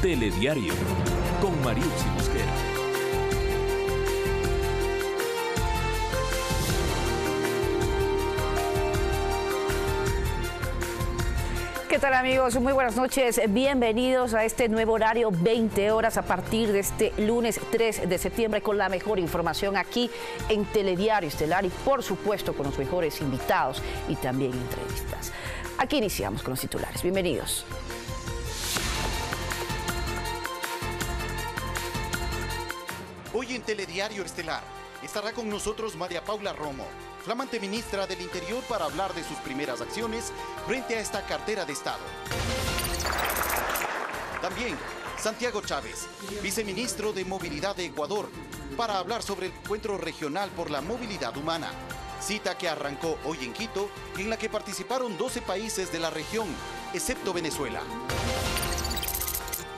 Telediario, con Mariuxi Mosquera. ¿Qué tal, amigos? Muy buenas noches. Bienvenidos a este nuevo horario, 20 horas a partir de este lunes 3 de septiembre con la mejor información aquí en Telediario Estelar y por supuesto con los mejores invitados y también entrevistas. Aquí iniciamos con los titulares. Bienvenidos. Hoy en Telediario Estelar estará con nosotros María Paula Romo, flamante ministra del Interior, para hablar de sus primeras acciones frente a esta cartera de Estado. También Santiago Chávez, viceministro de Movilidad de Ecuador, para hablar sobre el encuentro regional por la movilidad humana. Cita que arrancó hoy en Quito, en la que participaron 12 países de la región, excepto Venezuela.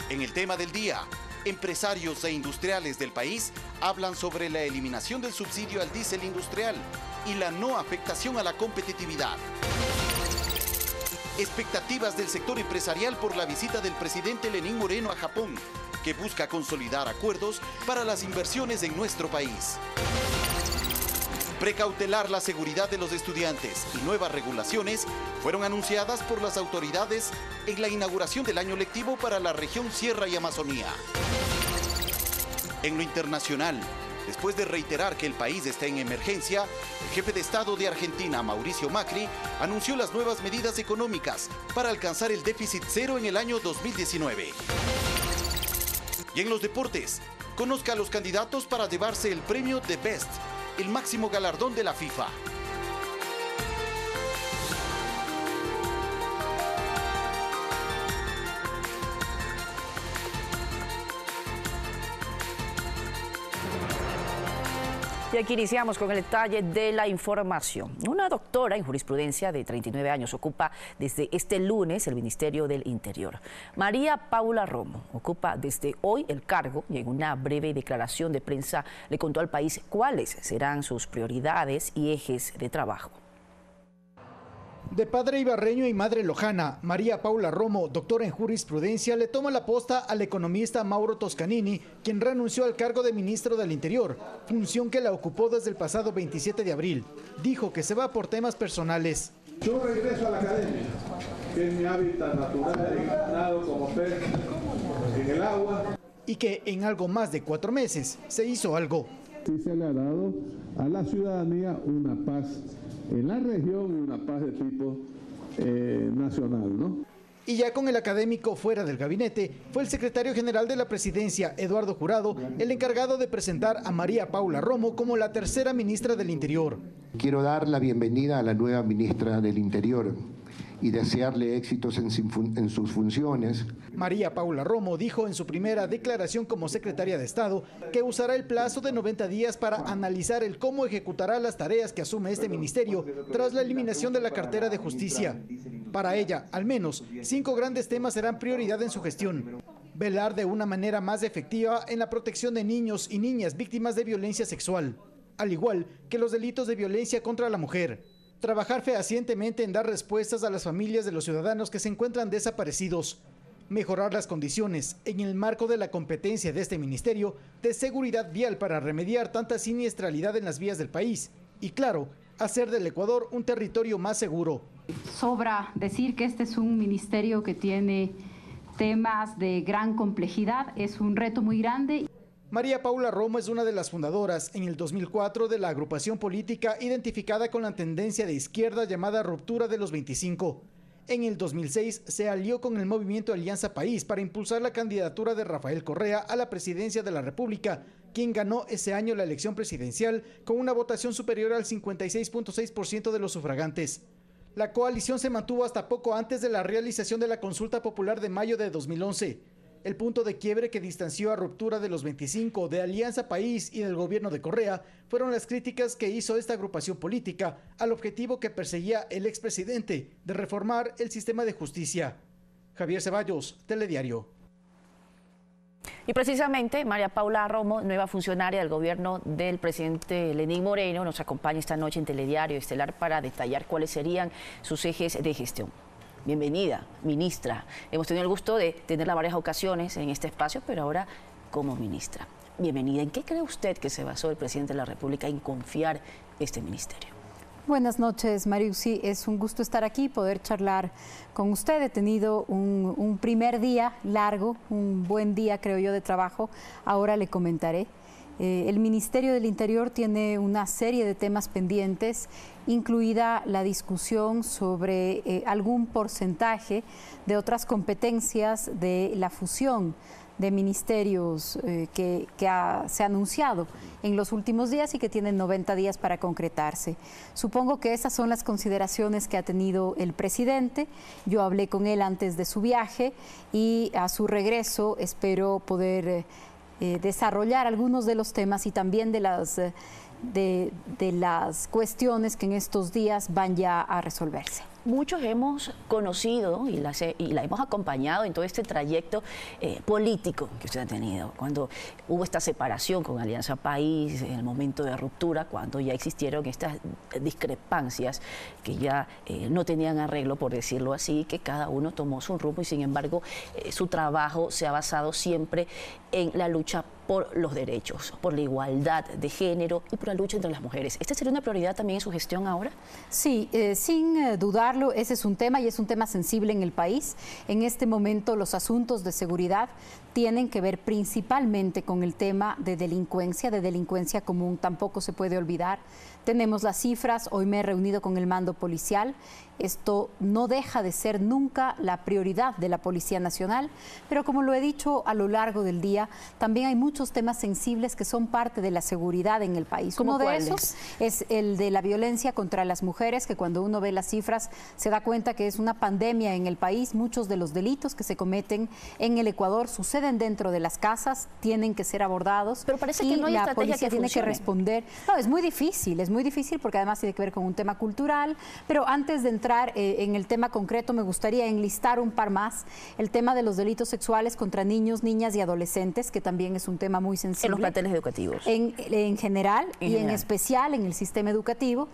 En el tema del día, empresarios e industriales del país hablan sobre la eliminación del subsidio al diésel industrial y la no afectación a la competitividad. Expectativas del sector empresarial por la visita del presidente Lenín Moreno a Japón, que busca consolidar acuerdos para las inversiones en nuestro país. Precautelar la seguridad de los estudiantes y nuevas regulaciones fueron anunciadas por las autoridades en la inauguración del año lectivo para la región Sierra y Amazonía. En lo internacional, después de reiterar que el país está en emergencia, el jefe de Estado de Argentina, Mauricio Macri, anunció las nuevas medidas económicas para alcanzar el déficit cero en el año 2019. Y en los deportes, conozca a los candidatos para llevarse el premio The Best, el máximo galardón de la FIFA. Y aquí iniciamos con el detalle de la información. Una doctora en jurisprudencia de 39 años ocupa desde este lunes el Ministerio del Interior. María Paula Romo ocupa desde hoy el cargo y en una breve declaración de prensa le contó al país cuáles serán sus prioridades y ejes de trabajo. De padre ibarreño y madre lojana, María Paula Romo, doctora en jurisprudencia, le toma la posta al economista Mauro Toscanini, quien renunció al cargo de ministro del Interior, función que la ocupó desde el pasado 27 de abril. Dijo que se va por temas personales. Yo regreso a la academia, que es mi hábitat natural, nado como pez en el agua. Y que en algo más de 4 meses se hizo algo. Sí se le ha dado a la ciudadanía una paz en la región y una paz de tipo nacional, ¿no? Y ya con el académico fuera del gabinete, fue el secretario general de la presidencia, Eduardo Jurado, el encargado de presentar a María Paula Romo como la tercera ministra del Interior. Quiero dar la bienvenida a la nueva ministra del Interior y desearle éxitos en sus funciones. María Paula Romo dijo en su primera declaración como secretaria de Estado que usará el plazo de 90 días para analizar el cómo ejecutará las tareas que asume este ministerio tras la eliminación de la cartera de justicia. Para ella, al menos, 5 grandes temas serán prioridad en su gestión. Velar de una manera más efectiva en la protección de niños y niñas víctimas de violencia sexual, al igual que los delitos de violencia contra la mujer. Trabajar fehacientemente en dar respuestas a las familias de los ciudadanos que se encuentran desaparecidos. Mejorar las condiciones, en el marco de la competencia de este ministerio, de seguridad vial para remediar tanta siniestralidad en las vías del país. Y claro, hacer del Ecuador un territorio más seguro. Sobra decir que este es un ministerio que tiene temas de gran complejidad, es un reto muy grande. María Paula Romo es una de las fundadoras en el 2004 de la agrupación política identificada con la tendencia de izquierda llamada Ruptura de los 25. En el 2006 se alió con el movimiento Alianza País para impulsar la candidatura de Rafael Correa a la presidencia de la República, quien ganó ese año la elección presidencial con una votación superior al 56.6% de los sufragantes. La coalición se mantuvo hasta poco antes de la realización de la consulta popular de mayo de 2011. El punto de quiebre que distanció a Ruptura de los 25 de Alianza País y del gobierno de Correa fueron las críticas que hizo esta agrupación política al objetivo que perseguía el expresidente de reformar el sistema de justicia. Javier Ceballos, Telediario. Y precisamente María Paula Romo, nueva funcionaria del gobierno del presidente Lenín Moreno, nos acompaña esta noche en Telediario Estelar para detallar cuáles serían sus ejes de gestión. Bienvenida, ministra. Hemos tenido el gusto de tenerla varias ocasiones en este espacio, pero ahora como ministra. Bienvenida. ¿En qué cree usted que se basó el presidente de la República en confiar este ministerio? Buenas noches, Mariusi. Es un gusto estar aquí y poder charlar con usted. He tenido un primer día largo, un buen día, creo yo, de trabajo. Ahora le comentaré. El Ministerio del Interior tiene una serie de temas pendientes, incluida la discusión sobre algún porcentaje de otras competencias de la fusión de ministerios que se ha anunciado en los últimos días y que tienen 90 días para concretarse. Supongo que esas son las consideraciones que ha tenido el presidente. Yo hablé con él antes de su viaje y a su regreso espero poder desarrollar algunos de los temas y también de las cuestiones que en estos días van ya a resolverse. Muchos hemos conocido y la hemos acompañado en todo este trayecto político que usted ha tenido. Cuando hubo esta separación con Alianza País, en el momento de ruptura, cuando ya existieron estas discrepancias que ya no tenían arreglo, por decirlo así, que cada uno tomó su rumbo y sin embargo su trabajo se ha basado siempre en la lucha por los derechos, por la igualdad de género y por la lucha entre las mujeres. ¿Esta sería una prioridad también en su gestión ahora? Sí, sin dudarlo, ese es un tema y es un tema sensible en el país. En este momento los asuntos de seguridad tienen que ver principalmente con el tema de delincuencia común, tampoco se puede olvidar. Tenemos las cifras, hoy me he reunido con el mando policial, esto no deja de ser nunca la prioridad de la Policía Nacional, pero como lo he dicho a lo largo del día, también hay muchos temas sensibles que son parte de la seguridad en el país. Uno de esos es el de la violencia contra las mujeres, que cuando uno ve las cifras se da cuenta que es una pandemia en el país. Muchos de los delitos que se cometen en el Ecuador suceden dentro de las casas, tienen que ser abordados. Pero parece que no hay estrategia policía que tiene funcione. que responder. No, es muy difícil porque además tiene que ver con un tema cultural, pero antes de entrar en el tema concreto me gustaría enlistar un par más, el tema de los delitos sexuales contra niños, niñas y adolescentes, que también es un tema muy sensible. En los planteles educativos. En general y en especial en el sistema educativo.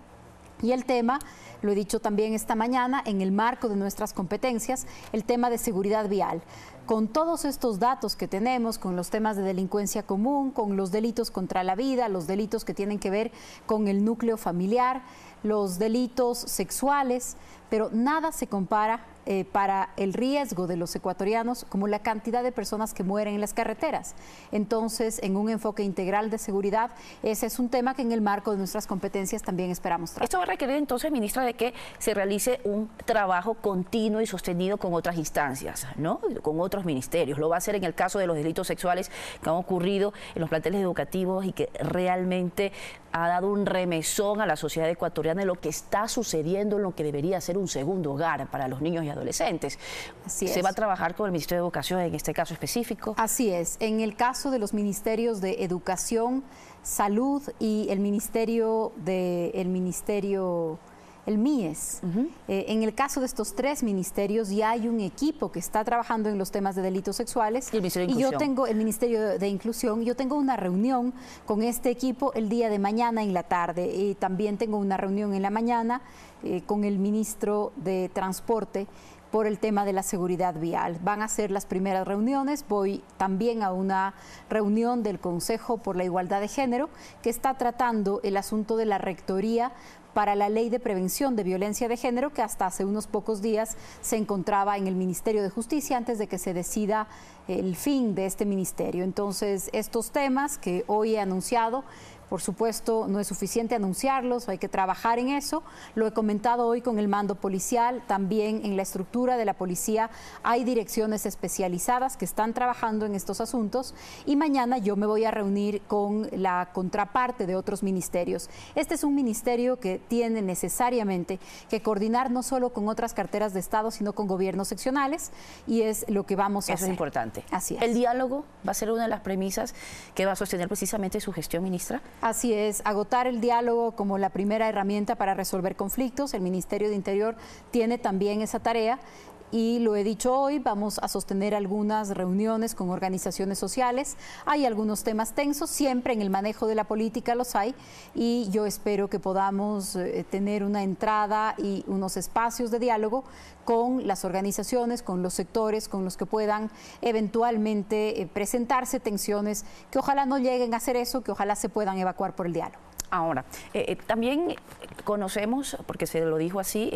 Y el tema, lo he dicho también esta mañana, en el marco de nuestras competencias, el tema de seguridad vial. Con todos estos datos que tenemos, con los temas de delincuencia común, con los delitos contra la vida, los delitos que tienen que ver con el núcleo familiar, los delitos sexuales, pero nada se compara para el riesgo de los ecuatorianos como la cantidad de personas que mueren en las carreteras. Entonces, en un enfoque integral de seguridad, ese es un tema que en el marco de nuestras competencias también esperamos tratar. Esto va a requerir entonces, ministra, de que se realice un trabajo continuo y sostenido con otras instancias, ¿no? Con otros ministerios. Lo va a hacer en el caso de los delitos sexuales que han ocurrido en los planteles educativos y que realmente ha dado un remesón a la sociedad ecuatoriana de lo que está sucediendo en lo que debería ser un segundo hogar para los niños y adolescentes. Así es. ¿Se va a trabajar con el Ministerio de Educación en este caso específico? Así es. En el caso de los ministerios de Educación, Salud y el MIES. En el caso de estos tres ministerios ya hay un equipo que está trabajando en los temas de delitos sexuales. Y el Ministerio de Inclusión. Yo tengo el Ministerio de Inclusión, yo tengo una reunión con este equipo el día de mañana en la tarde y también tengo una reunión en la mañana con el ministro de Transporte por el tema de la seguridad vial. Van a ser las primeras reuniones. Voy también a una reunión del Consejo por la Igualdad de Género que está tratando el asunto de la rectoría para la Ley de Prevención de Violencia de Género, que hasta hace unos pocos días se encontraba en el Ministerio de Justicia antes de que se decida el fin de este ministerio. Entonces, estos temas que hoy he anunciado, por supuesto, no es suficiente anunciarlos, hay que trabajar en eso. Lo he comentado hoy con el mando policial, también en la estructura de la policía hay direcciones especializadas que están trabajando en estos asuntos y mañana yo me voy a reunir con la contraparte de otros ministerios. Este es un ministerio que tiene necesariamente que coordinar no solo con otras carteras de Estado, sino con gobiernos seccionales y es lo que vamos a hacer. Eso es importante. Así es. ¿El diálogo va a ser una de las premisas que va a sostener precisamente su gestión, ministra? Así es, agotar el diálogo como la primera herramienta para resolver conflictos. El Ministerio de Interior tiene también esa tarea y lo he dicho hoy, vamos a sostener algunas reuniones con organizaciones sociales. Hay algunos temas tensos, siempre en el manejo de la política los hay, y yo espero que podamos tener una entrada y unos espacios de diálogo con las organizaciones, con los sectores, con los que puedan eventualmente presentarse tensiones, que ojalá no lleguen a hacer eso, que ojalá se puedan evacuar por el diálogo. Ahora, también conocemos, porque se lo dijo así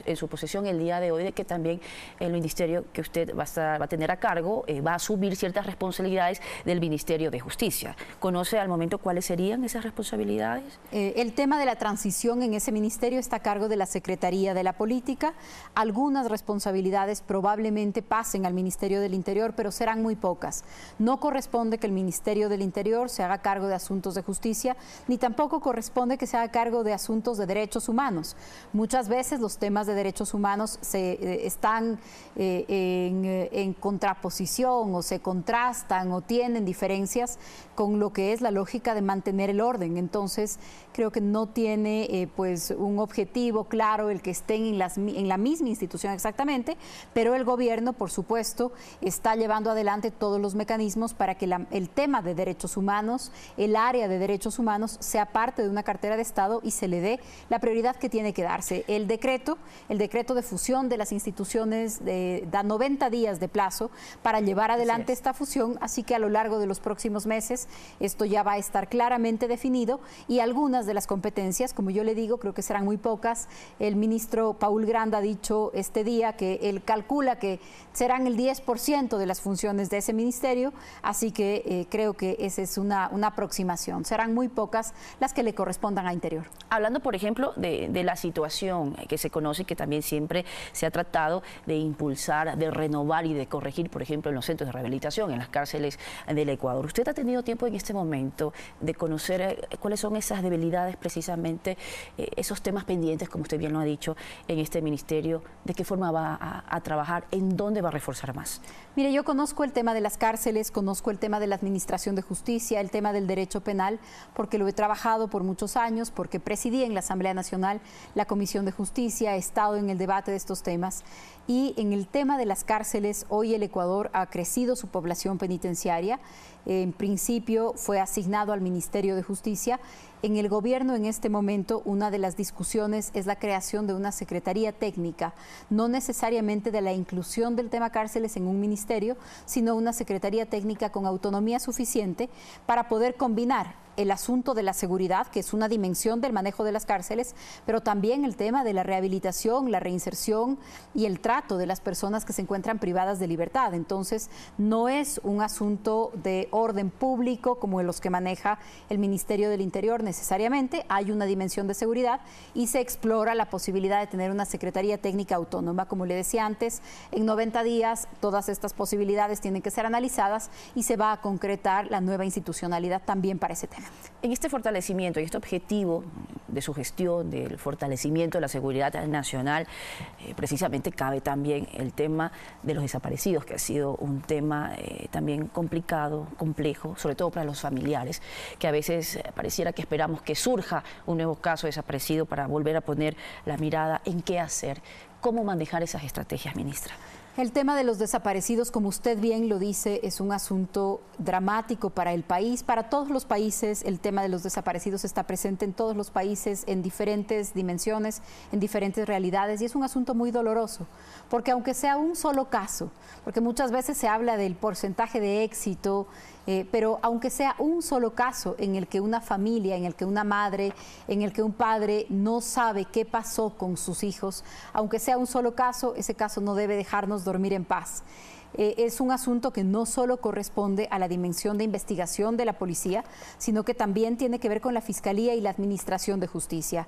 en su posición el día de hoy, de que también el ministerio que usted va a tener a cargo va a asumir ciertas responsabilidades del Ministerio de Justicia. ¿Conoce al momento cuáles serían esas responsabilidades? El tema de la transición en ese ministerio está a cargo de la Secretaría de la Política. Algunas responsabilidades probablemente pasen al Ministerio del Interior, pero serán muy pocas. No corresponde que el Ministerio del Interior se haga cargo de asuntos de justicia, ni tampoco corresponde que se haga cargo de asuntos de derechos humanos. Muchas veces los temas de derechos humanos están en contraposición o se contrastan o tienen diferencias con lo que es la lógica de mantener el orden. Entonces, creo que no tiene pues un objetivo claro el que estén en la misma institución exactamente, pero el gobierno, por supuesto, está llevando adelante todos los mecanismos para que el tema de derechos humanos, el área de derechos humanos, sea parte de una cartera de Estado y se le dé la prioridad que tiene que darse. El decreto de fusión de las instituciones da 90 días de plazo para llevar adelante esta fusión, así que a lo largo de los próximos meses esto ya va a estar claramente definido, y algunas de las competencias, como yo le digo, creo que serán muy pocas. El ministro Paul Granda ha dicho este día que él calcula que serán el 10% de las funciones de ese ministerio, así que creo que esa es una aproximación. Serán muy pocas las que le correspondan a Interior. Hablando, por ejemplo, de la situación que se conoce, que también siempre se ha tratado de impulsar, de renovar y de corregir, por ejemplo, en los centros de rehabilitación, en las cárceles del Ecuador. ¿Usted ha tenido tiempo en este momento de conocer cuáles son esas debilidades, precisamente esos temas pendientes, como usted bien lo ha dicho, en este ministerio? ¿De qué forma va a trabajar? ¿En dónde va a reforzar más? Mire, yo conozco el tema de las cárceles, conozco el tema de la administración de justicia, el tema del derecho penal, porque lo he trabajado por muchos años, porque presidí en la Asamblea Nacional la Comisión de Justicia, he estado en el debate de estos temas. Y en el tema de las cárceles, hoy el Ecuador ha crecido su población penitenciaria. En principio fue asignado al Ministerio de Justicia. En el gobierno en este momento una de las discusiones es la creación de una secretaría técnica, no necesariamente de la inclusión del tema cárceles en un ministerio, sino una secretaría técnica con autonomía suficiente para poder combinar el asunto de la seguridad, que es una dimensión del manejo de las cárceles, pero también el tema de la rehabilitación, la reinserción y el trato de las personas que se encuentran privadas de libertad. Entonces, no es un asunto de orden público como los que maneja el Ministerio del Interior necesariamente. Hay una dimensión de seguridad y se explora la posibilidad de tener una secretaría técnica autónoma. Como le decía antes, en 90 días todas estas posibilidades tienen que ser analizadas y se va a concretar la nueva institucionalidad también para ese tema. En este fortalecimiento y este objetivo de su gestión, del fortalecimiento de la seguridad nacional, precisamente cabe también el tema de los desaparecidos, que ha sido un tema también complicado, complejo, sobre todo para los familiares, que a veces pareciera que esperamos que surja un nuevo caso desaparecido para volver a poner la mirada en qué hacer. ¿Cómo manejar esas estrategias, ministra? El tema de los desaparecidos, como usted bien lo dice, es un asunto dramático para el país, para todos los países. El tema de los desaparecidos está presente en todos los países, en diferentes dimensiones, en diferentes realidades, y es un asunto muy doloroso, porque aunque sea un solo caso, porque muchas veces se habla del porcentaje de éxito, pero aunque sea un solo caso en el que una familia, en el que una madre, en el que un padre no sabe qué pasó con sus hijos, aunque sea un solo caso, ese caso no debe dejarnos dormir en paz. Es un asunto que no solo corresponde a la dimensión de investigación de la policía, sino que también tiene que ver con la Fiscalía y la Administración de Justicia.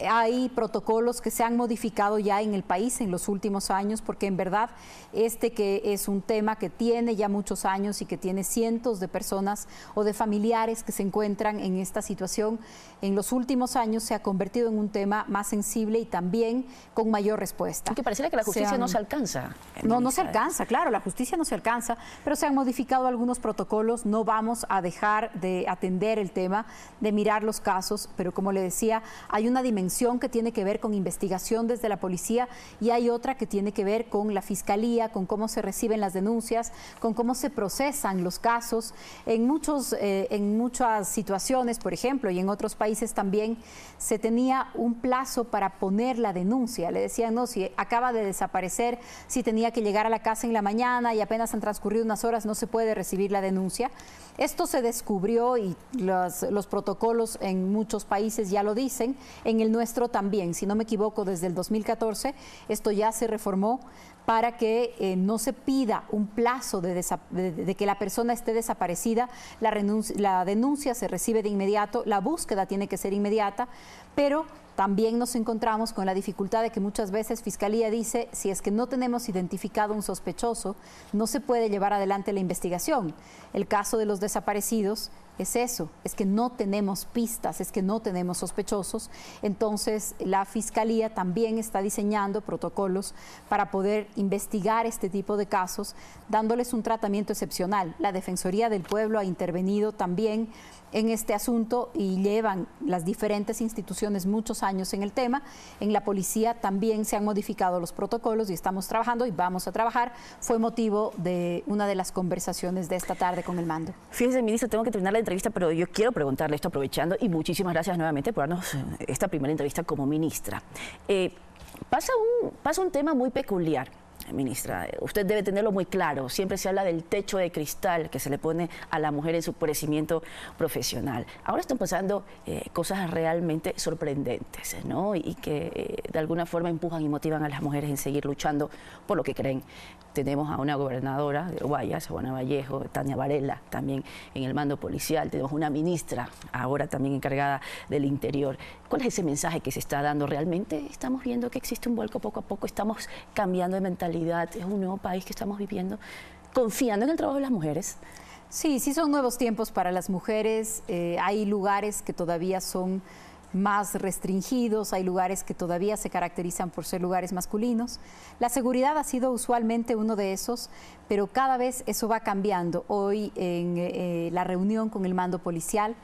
Hay protocolos que se han modificado ya en el país en los últimos años, porque en verdad que es un tema que tiene ya muchos años y que tiene cientos de personas o de familiares que se encuentran en esta situación, en los últimos años se ha convertido en un tema más sensible y también con mayor respuesta. Porque pareciera que la justicia no se alcanza. No se alcanza, claro, la justicia no se alcanza, pero se han modificado algunos protocolos. No vamos a dejar de atender el tema, de mirar los casos, pero como le decía, hay una dimensión dimensión que tiene que ver con investigación desde la policía y hay otra que tiene que ver con la fiscalía, con cómo se reciben las denuncias, con cómo se procesan los casos. En muchas situaciones, por ejemplo, y en otros países también, se tenía un plazo para poner la denuncia. Le decían, no, si acaba de desaparecer, si tenía que llegar a la casa en la mañana y apenas han transcurrido unas horas, no se puede recibir la denuncia. Esto se descubrió y los protocolos en muchos países ya lo dicen, en el nuestro también. Si no me equivoco, desde el 2014 esto ya se reformó para que no se pida un plazo de que la persona esté desaparecida. La denuncia se recibe de inmediato, la búsqueda tiene que ser inmediata, pero también nos encontramos con la dificultad de que muchas veces Fiscalía dice, si es que no tenemos identificado un sospechoso, no se puede llevar adelante la investigación. El caso de los desaparecidos es eso, es que no tenemos pistas, es que no tenemos sospechosos. Entonces, la Fiscalía también está diseñando protocolos para poder investigar este tipo de casos, dándoles un tratamiento excepcional. La Defensoría del Pueblo ha intervenido también en este asunto y llevan las diferentes instituciones muchos años en el tema. En la policía también se han modificado los protocolos y estamos trabajando y vamos a trabajar. Fue motivo de una de las conversaciones de esta tarde con el mando. Fíjese, ministro, tengo que terminar la entrevista, pero yo quiero preguntarle esto aprovechando y muchísimas gracias nuevamente por darnos esta primera entrevista como ministra. Pasa un tema muy peculiar. Ministra, usted debe tenerlo muy claro. Siempre se habla del techo de cristal que se le pone a la mujer en su crecimiento profesional. Ahora están pasando cosas realmente sorprendentes, ¿no? Y que de alguna forma empujan y motivan a las mujeres en seguir luchando por lo que creen. Tenemos a una gobernadora de Guayas, Juana Vallejo, Tania Varela, también en el mando policial. Tenemos una ministra ahora también encargada del interior. ¿Cuál es ese mensaje que se está dando? ¿Realmente estamos viendo que existe un vuelco poco a poco? ¿Estamos cambiando de mentalidad? ¿Es un nuevo país que estamos viviendo? ¿Confiando en el trabajo de las mujeres? Sí, sí son nuevos tiempos para las mujeres. Hay lugares que todavía son más restringidos, hay lugares que todavía se caracterizan por ser lugares masculinos. La seguridad ha sido usualmente uno de esos, pero cada vez eso va cambiando. Hoy en la reunión con el mando policial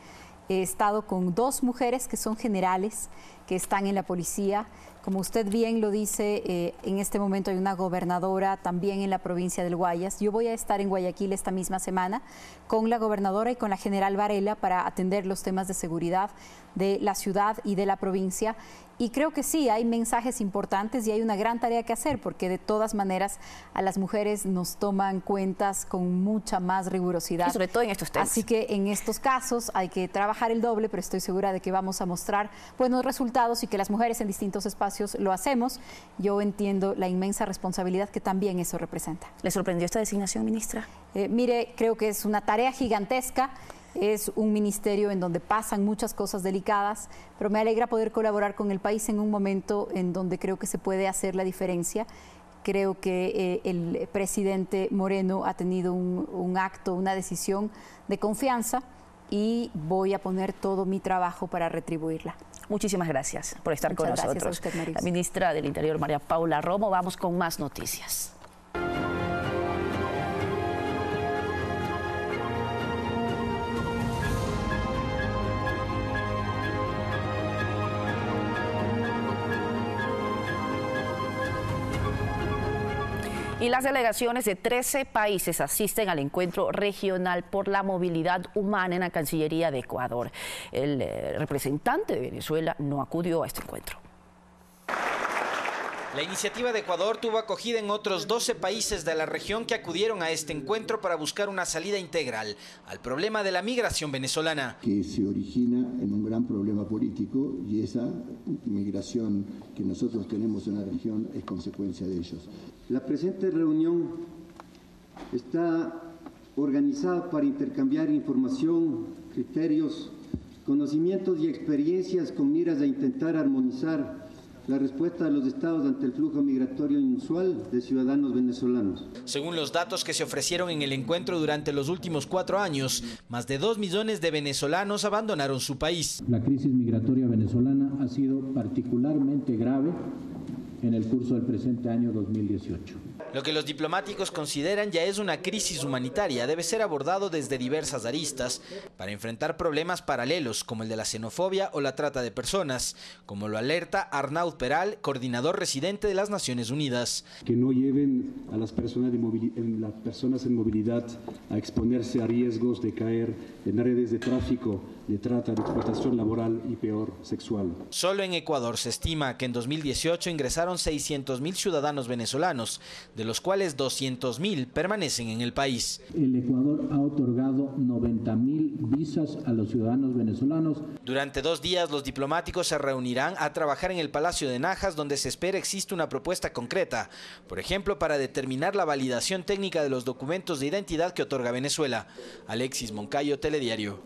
he estado con 2 mujeres que son generales, que están en la policía. Como usted bien lo dice, en este momento hay una gobernadora también en la provincia del Guayas. Yo voy a estar en Guayaquil esta misma semana con la gobernadora y con la general Varela para atender los temas de seguridad de la ciudad y de la provincia. Y creo que sí, hay mensajes importantes y hay una gran tarea que hacer, porque de todas maneras a las mujeres nos toman cuentas con mucha más rigurosidad. Y sobre todo en estos temas. Así que en estos casos hay que trabajar el doble, pero estoy segura de que vamos a mostrar buenos resultados y que las mujeres en distintos espacios lo hacemos. Yo entiendo la inmensa responsabilidad que también eso representa. ¿Le sorprendió esta designación, ministra? Mire, creo que es una tarea gigantesca. Es un ministerio en donde pasan muchas cosas delicadas, pero me alegra poder colaborar con el país en un momento en donde creo que se puede hacer la diferencia. Creo que el presidente Moreno ha tenido un acto, una decisión de confianza y voy a poner todo mi trabajo para retribuirla. Muchísimas gracias por estar con nosotros. Gracias a usted, María. La ministra del Interior, María Paula Romo. Vamos con más noticias. Y las delegaciones de 13 países asisten al encuentro regional por la movilidad humana en la Cancillería de Ecuador. El representante de Venezuela no acudió a este encuentro. La iniciativa de Ecuador tuvo acogida en otros 12 países de la región que acudieron a este encuentro para buscar una salida integral al problema de la migración venezolana. Que se origina en un gran problema político y esa migración que nosotros tenemos en la región es consecuencia de ellos. La presente reunión está organizada para intercambiar información, criterios, conocimientos y experiencias con miras a intentar armonizar la respuesta de los estados ante el flujo migratorio inusual de ciudadanos venezolanos. Según los datos que se ofrecieron en el encuentro durante los últimos 4 años, más de 2 millones de venezolanos abandonaron su país. La crisis migratoria venezolana ha sido particularmente grave en el curso del presente año 2018. Lo que los diplomáticos consideran ya es una crisis humanitaria, debe ser abordado desde diversas aristas para enfrentar problemas paralelos como el de la xenofobia o la trata de personas, como lo alerta Arnaud Peral, coordinador residente de las Naciones Unidas. Que no lleven a las personas en movilidad a exponerse a riesgos de caer en redes de tráfico, de trata, de explotación laboral y peor, sexual. Solo en Ecuador se estima que en 2018 ingresaron 600.000 ciudadanos venezolanos, de los cuales 200.000 permanecen en el país. El Ecuador ha otorgado 90.000 visas a los ciudadanos venezolanos. Durante 2 días los diplomáticos se reunirán a trabajar en el Palacio de Najas, donde se espera existe una propuesta concreta, por ejemplo, para determinar la validación técnica de los documentos de identidad que otorga Venezuela. Alexis Moncayo, Telediario.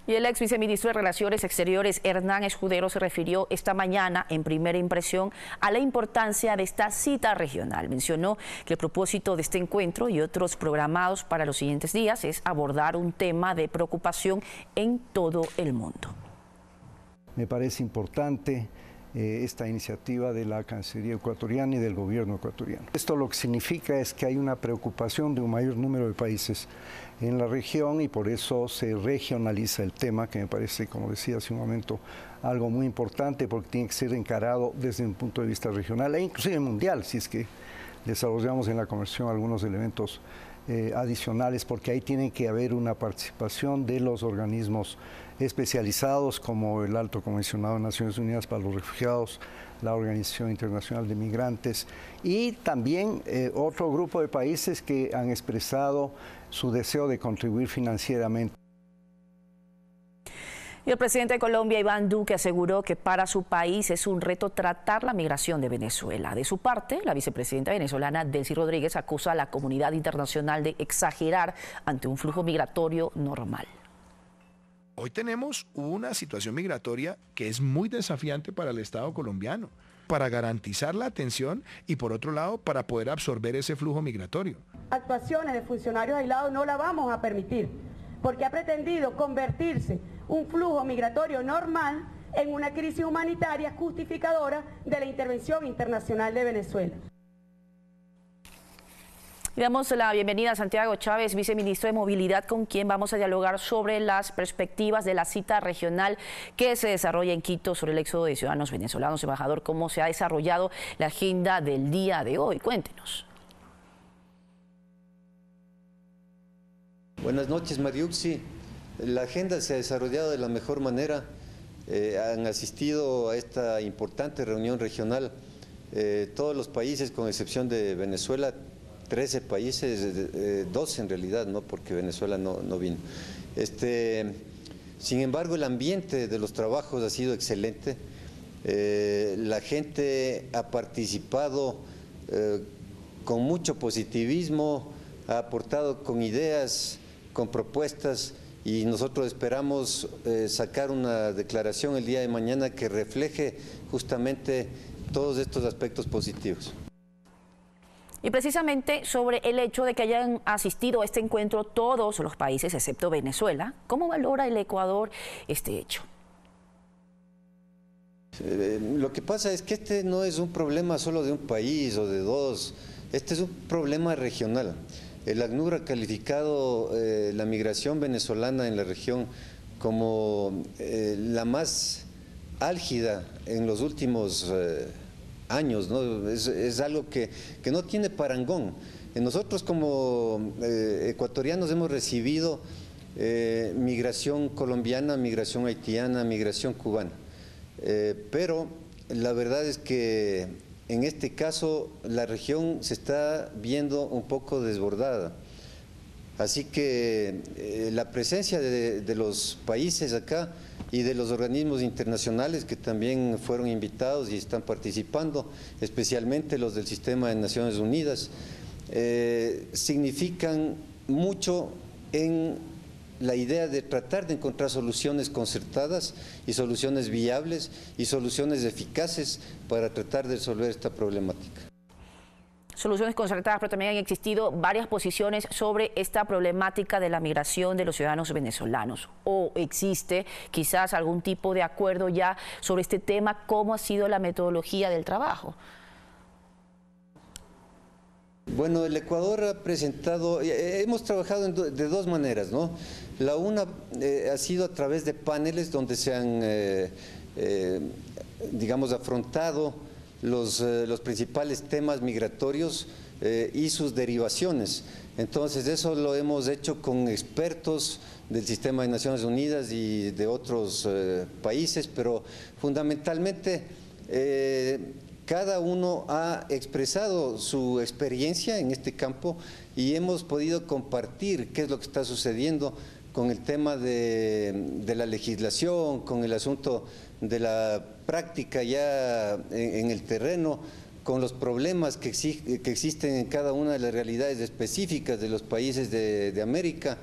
Y el ex viceministro de Relaciones Exteriores, Hernán Escudero, se refirió esta mañana en Primera Impresión a la importancia de esta cita regional. Mencionó que el propósito de este encuentro y otros programados para los siguientes días es abordar un tema de preocupación en todo el mundo. Me parece importante esta iniciativa de la Cancillería ecuatoriana y del gobierno ecuatoriano. Esto lo que significa es que hay una preocupación de un mayor número de países en la región y por eso se regionaliza el tema, que me parece, como decía hace un momento, algo muy importante porque tiene que ser encarado desde un punto de vista regional e inclusive mundial, si es que desarrollamos en la conversión algunos elementos adicionales, porque ahí tiene que haber una participación de los organismos especializados como el Alto Comisionado de Naciones Unidas para los Refugiados, la Organización Internacional de Migrantes y también otro grupo de países que han expresado su deseo de contribuir financieramente. Y el presidente de Colombia, Iván Duque, aseguró que para su país es un reto tratar la migración de Venezuela. De su parte, la vicepresidenta venezolana, Delcy Rodríguez, acusa a la comunidad internacional de exagerar ante un flujo migratorio normal. Hoy tenemos una situación migratoria que es muy desafiante para el Estado colombiano, para garantizar la atención y por otro lado para poder absorber ese flujo migratorio. Actuaciones de funcionarios aislados no la vamos a permitir, porque ha pretendido convertirse un flujo migratorio normal en una crisis humanitaria justificadora de la intervención internacional de Venezuela. Y damos la bienvenida a Santiago Chávez, viceministro de Movilidad, con quien vamos a dialogar sobre las perspectivas de la cita regional que se desarrolla en Quito sobre el éxodo de ciudadanos venezolanos. Embajador, ¿cómo se ha desarrollado la agenda del día de hoy? Cuéntenos. Buenas noches, Mariuxi. La agenda se ha desarrollado de la mejor manera. Han asistido a esta importante reunión regional todos los países, con excepción de Venezuela, 13 países, 12 en realidad, ¿no? Porque Venezuela no vino. Sin embargo, el ambiente de los trabajos ha sido excelente. La gente ha participado con mucho positivismo, ha aportado con ideas, con propuestas, y nosotros esperamos sacar una declaración el día de mañana que refleje justamente todos estos aspectos positivos. Y precisamente sobre el hecho de que hayan asistido a este encuentro todos los países excepto Venezuela, ¿cómo valora el Ecuador este hecho? Lo que pasa es que este no es un problema solo de un país o de dos, este es un problema regional. El ACNUR ha calificado la migración venezolana en la región como la más álgida en los últimos años, ¿no? Es algo que no tiene parangón. Nosotros como ecuatorianos hemos recibido migración colombiana, migración haitiana, migración cubana, pero la verdad es que en este caso la región se está viendo un poco desbordada. Así que la presencia de los países acá y de los organismos internacionales que también fueron invitados y están participando, especialmente los del Sistema de Naciones Unidas, significan mucho en la idea de tratar de encontrar soluciones concertadas y soluciones viables y soluciones eficaces para tratar de resolver esta problemática. Soluciones concertadas, pero también han existido varias posiciones sobre esta problemática de la migración de los ciudadanos venezolanos. ¿O existe quizás algún tipo de acuerdo ya sobre este tema? ¿Cómo ha sido la metodología del trabajo? Bueno, el Ecuador ha presentado, hemos trabajado de dos maneras, ¿no? La una ha sido a través de paneles donde se han, digamos, afrontado los principales temas migratorios y sus derivaciones. Entonces, eso lo hemos hecho con expertos del sistema de Naciones Unidas y de otros países, pero fundamentalmente cada uno ha expresado su experiencia en este campo y hemos podido compartir qué es lo que está sucediendo con el tema de la legislación, con el asunto de la práctica ya en el terreno, con los problemas que existen en cada una de las realidades específicas de los países de América.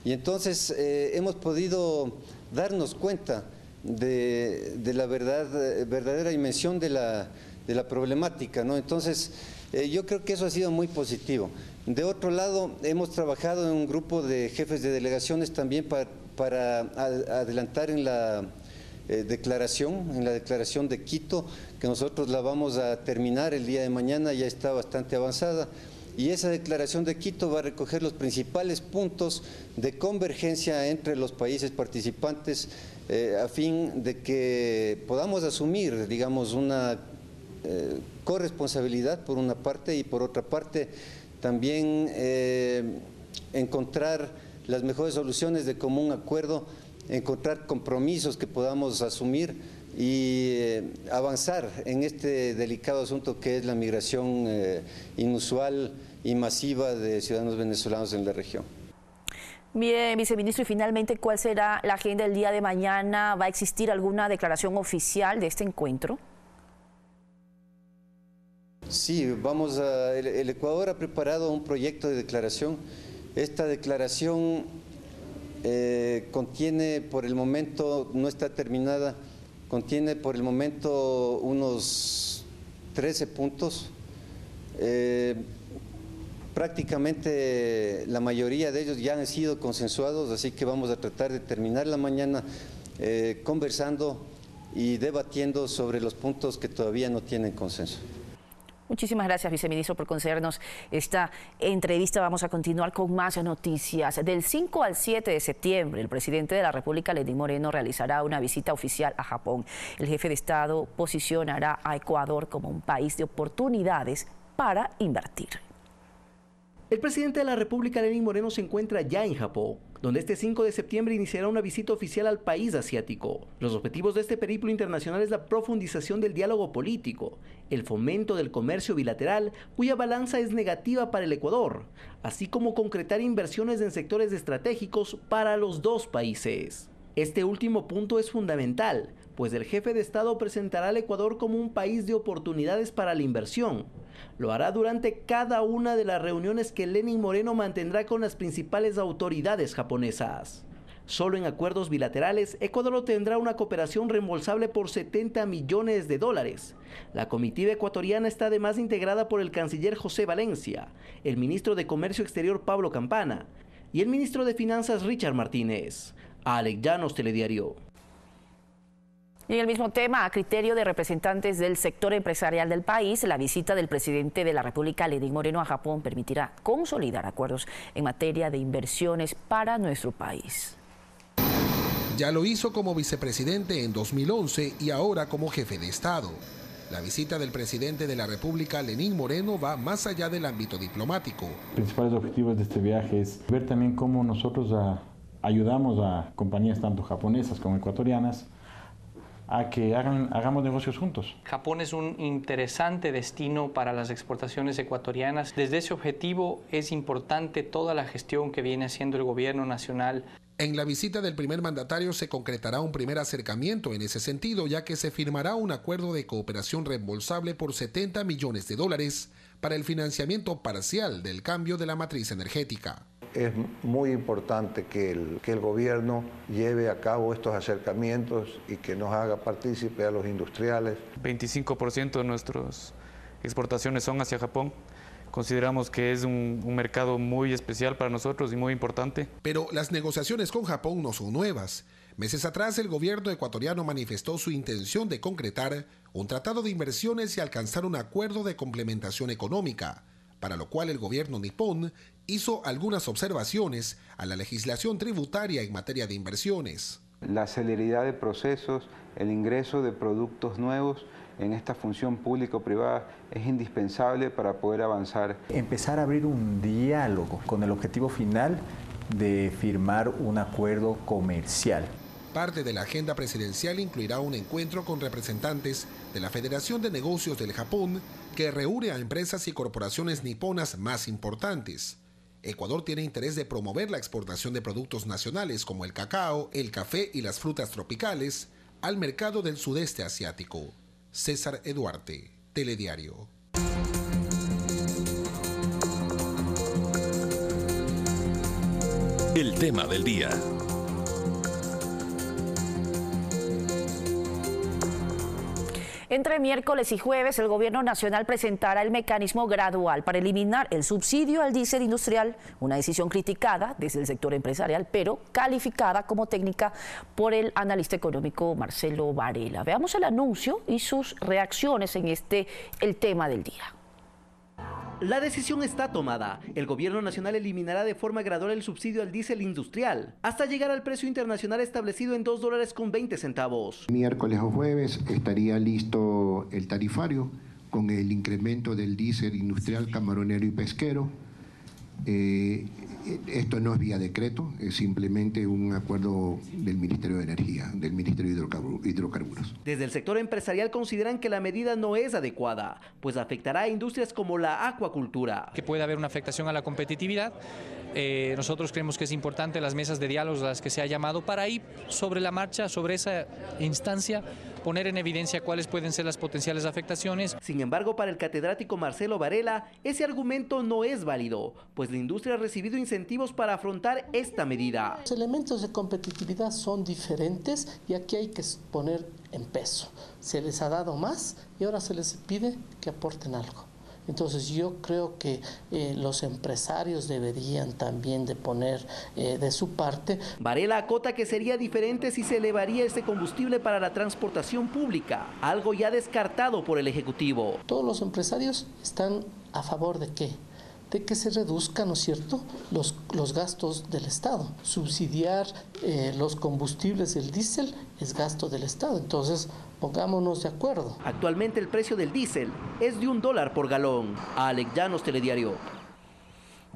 Y entonces hemos podido darnos cuenta de la verdadera dimensión de la problemática, ¿no? Entonces, yo creo que eso ha sido muy positivo. De otro lado, hemos trabajado en un grupo de jefes de delegaciones también para adelantar en la declaración de Quito, que nosotros la vamos a terminar el día de mañana, ya está bastante avanzada. Y esa declaración de Quito va a recoger los principales puntos de convergencia entre los países participantes a fin de que podamos asumir, digamos, una corresponsabilidad por una parte y por otra parte también encontrar las mejores soluciones de común acuerdo, encontrar compromisos que podamos asumir y avanzar en este delicado asunto que es la migración inusual y masiva de ciudadanos venezolanos en la región. Bien, viceministro, y finalmente, ¿cuál será la agenda del día de mañana? ¿Va a existir alguna declaración oficial de este encuentro? Sí, el Ecuador ha preparado un proyecto de declaración. Esta declaración contiene, por el momento, no está terminada, contiene por el momento unos 13 puntos. Prácticamente la mayoría de ellos ya han sido consensuados, así que vamos a tratar de terminar la mañana conversando y debatiendo sobre los puntos que todavía no tienen consenso. Muchísimas gracias, viceministro, por concedernos esta entrevista. Vamos a continuar con más noticias. Del 5 al 7 de septiembre, el presidente de la República, Lenín Moreno, realizará una visita oficial a Japón. El jefe de Estado posicionará a Ecuador como un país de oportunidades para invertir. El presidente de la República, Lenín Moreno, se encuentra ya en Japón, donde este 5 de septiembre iniciará una visita oficial al país asiático. Los objetivos de este periplo internacional es la profundización del diálogo político, el fomento del comercio bilateral, cuya balanza es negativa para el Ecuador, así como concretar inversiones en sectores estratégicos para los dos países. Este último punto es fundamental, pues el jefe de Estado presentará al Ecuador como un país de oportunidades para la inversión. Lo hará durante cada una de las reuniones que Lenín Moreno mantendrá con las principales autoridades japonesas. Solo en acuerdos bilaterales, Ecuador obtendrá una cooperación reembolsable por $70 millones. La comitiva ecuatoriana está además integrada por el canciller José Valencia, el ministro de Comercio Exterior Pablo Campana y el ministro de Finanzas Richard Martínez. Alex Llanos, Telediario. Y en el mismo tema, a criterio de representantes del sector empresarial del país, la visita del presidente de la República, Lenín Moreno, a Japón permitirá consolidar acuerdos en materia de inversiones para nuestro país. Ya lo hizo como vicepresidente en 2011 y ahora como jefe de Estado. La visita del presidente de la República, Lenín Moreno, va más allá del ámbito diplomático. Los principales objetivos de este viaje es ver también cómo nosotros ayudamos a compañías tanto japonesas como ecuatorianas a que hagamos negocios juntos. Japón es un interesante destino para las exportaciones ecuatorianas. Desde ese objetivo es importante toda la gestión que viene haciendo el gobierno nacional. En la visita del primer mandatario se concretará un primer acercamiento en ese sentido, ya que se firmará un acuerdo de cooperación reembolsable por $70 millones para el financiamiento parcial del cambio de la matriz energética. Es muy importante que el gobierno lleve a cabo estos acercamientos y que nos haga partícipe a los industriales. 25% de nuestras exportaciones son hacia Japón. Consideramos que es un mercado muy especial para nosotros y muy importante. Pero las negociaciones con Japón no son nuevas. Meses atrás, el gobierno ecuatoriano manifestó su intención de concretar un tratado de inversiones y alcanzar un acuerdo de complementación económica, para lo cual el gobierno nipón hizo algunas observaciones a la legislación tributaria en materia de inversiones. La celeridad de procesos, el ingreso de productos nuevos en esta función público-privada es indispensable para poder avanzar. Empezar a abrir un diálogo con el objetivo final de firmar un acuerdo comercial. Parte de la agenda presidencial incluirá un encuentro con representantes de la Federación de Negocios del Japón, que reúne a empresas y corporaciones niponas más importantes. Ecuador tiene interés de promover la exportación de productos nacionales como el cacao, el café y las frutas tropicales al mercado del sudeste asiático. César Eduarte, Telediario. El tema del día. Entre miércoles y jueves, el Gobierno Nacional presentará el mecanismo gradual para eliminar el subsidio al diésel industrial, una decisión criticada desde el sector empresarial, pero calificada como técnica por el analista económico Marcelo Varela. Veamos el anuncio y sus reacciones en el tema del día. La decisión está tomada. El gobierno nacional eliminará de forma gradual el subsidio al diésel industrial hasta llegar al precio internacional establecido en $2.20. Miércoles o jueves estaría listo el tarifario con el incremento del diésel industrial, camaronero y pesquero. Esto no es vía decreto, es simplemente un acuerdo del Ministerio de Energía, del Ministerio de Hidrocarburos. Desde el sector empresarial consideran que la medida no es adecuada, pues afectará a industrias como la acuacultura. Que puede haber una afectación a la competitividad. Nosotros creemos que es importante las mesas de diálogo a las que se ha llamado para ahí, sobre la marcha, sobre esa instancia, poner en evidencia cuáles pueden ser las potenciales afectaciones. Sin embargo, para el catedrático Marcelo Varela, ese argumento no es válido, pues la industria ha recibido incentivos para afrontar esta medida. Los elementos de competitividad son diferentes y aquí hay que poner en peso. Se les ha dado más y ahora se les pide que aporten algo. Entonces yo creo que los empresarios deberían también de poner de su parte. Varela acota que sería diferente si se elevaría este combustible para la transportación pública, algo ya descartado por el Ejecutivo. Todos los empresarios están a favor de ¿qué? De que se reduzcan, ¿no es cierto?, los gastos del Estado. Subsidiar los combustibles del diésel es gasto del Estado, entonces pongámonos de acuerdo. Actualmente el precio del diésel es de $1 por galón. Alex Llanos, Telediario.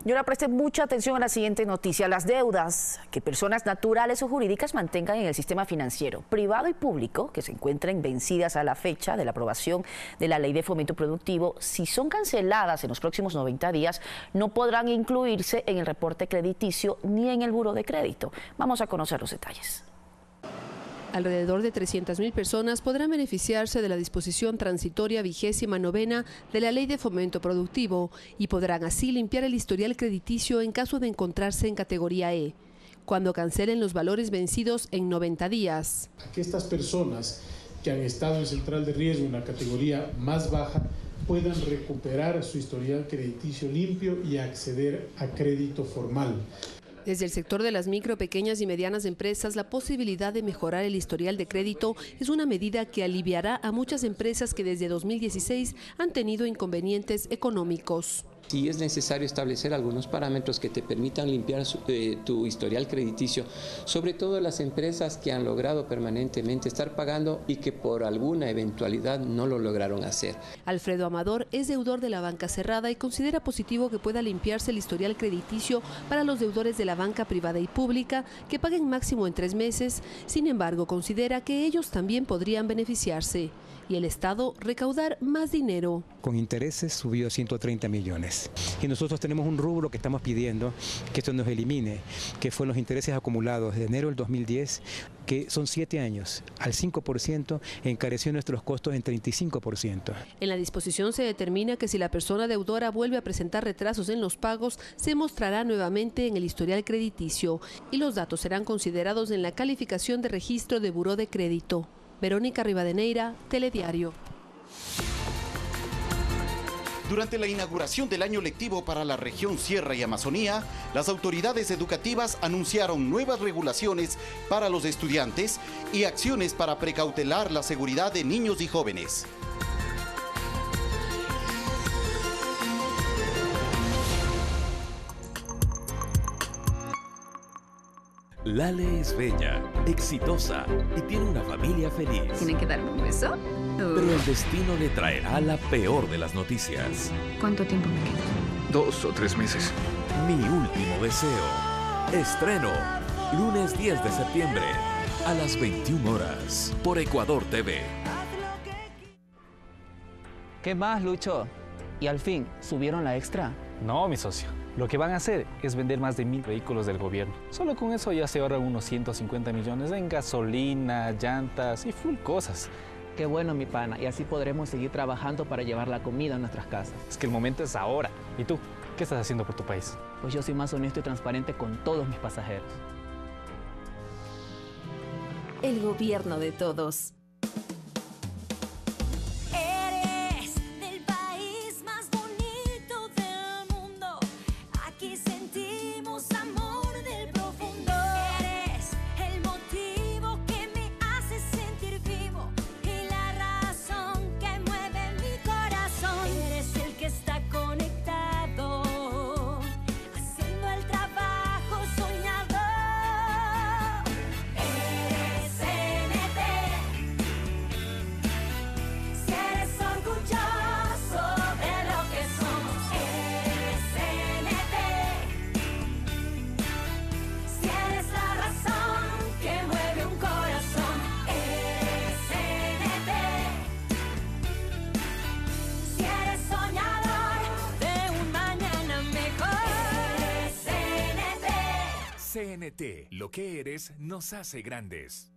Y ahora presten mucha atención a la siguiente noticia. Las deudas que personas naturales o jurídicas mantengan en el sistema financiero, privado y público, que se encuentren vencidas a la fecha de la aprobación de la Ley de Fomento Productivo, si son canceladas en los próximos 90 días, no podrán incluirse en el reporte crediticio ni en el buró de crédito. Vamos a conocer los detalles. Alrededor de 300.000 personas podrán beneficiarse de la disposición transitoria 29ª de la Ley de Fomento Productivo y podrán así limpiar el historial crediticio en caso de encontrarse en categoría E, cuando cancelen los valores vencidos en 90 días. Que estas personas que han estado en central de riesgo en la categoría más baja puedan recuperar su historial crediticio limpio y acceder a crédito formal. Desde el sector de las micro, pequeñas y medianas empresas, la posibilidad de mejorar el historial de crédito es una medida que aliviará a muchas empresas que desde 2016 han tenido inconvenientes económicos. Sí es necesario establecer algunos parámetros que te permitan limpiar tu historial crediticio, sobre todo las empresas que han logrado permanentemente estar pagando y que por alguna eventualidad no lo lograron hacer. Alfredo Amador es deudor de la banca cerrada y considera positivo que pueda limpiarse el historial crediticio para los deudores de la banca privada y pública que paguen máximo en 3 meses. Sin embargo, considera que ellos también podrían beneficiarse y el Estado recaudar más dinero. Con intereses subió a 130 millones. Y nosotros tenemos un rubro que estamos pidiendo que esto nos elimine, que fue los intereses acumulados de enero del 2010, que son 7 años, al 5%, encareció nuestros costos en 35%. En la disposición se determina que si la persona deudora vuelve a presentar retrasos en los pagos, se mostrará nuevamente en el historial crediticio y los datos serán considerados en la calificación de registro de buró de crédito. Verónica Rivadeneira, Telediario. Durante la inauguración del año lectivo para la región Sierra y Amazonía, las autoridades educativas anunciaron nuevas regulaciones para los estudiantes y acciones para precautelar la seguridad de niños y jóvenes. Lale es bella, exitosa y tiene una familia feliz. ¿Tienen que darme un beso? Pero el destino le traerá la peor de las noticias. ¿Cuánto tiempo me queda? 2 o 3 meses. Mi último deseo. Estreno, lunes 10 de septiembre, a las 21 horas, por Ecuador TV. ¿Qué más, Lucho? ¿Y al fin subieron la extra? No, mi socio. Lo que van a hacer es vender más de 1000 vehículos del gobierno. Solo con eso ya se ahorran unos 150 millones en gasolina, llantas y full cosas. Qué bueno, mi pana. Y así podremos seguir trabajando para llevar la comida a nuestras casas. Es que el momento es ahora. ¿Y tú? ¿Qué estás haciendo por tu país? Pues yo soy más honesto y transparente con todos mis pasajeros. El gobierno de todos. CNT, lo que eres nos hace grandes.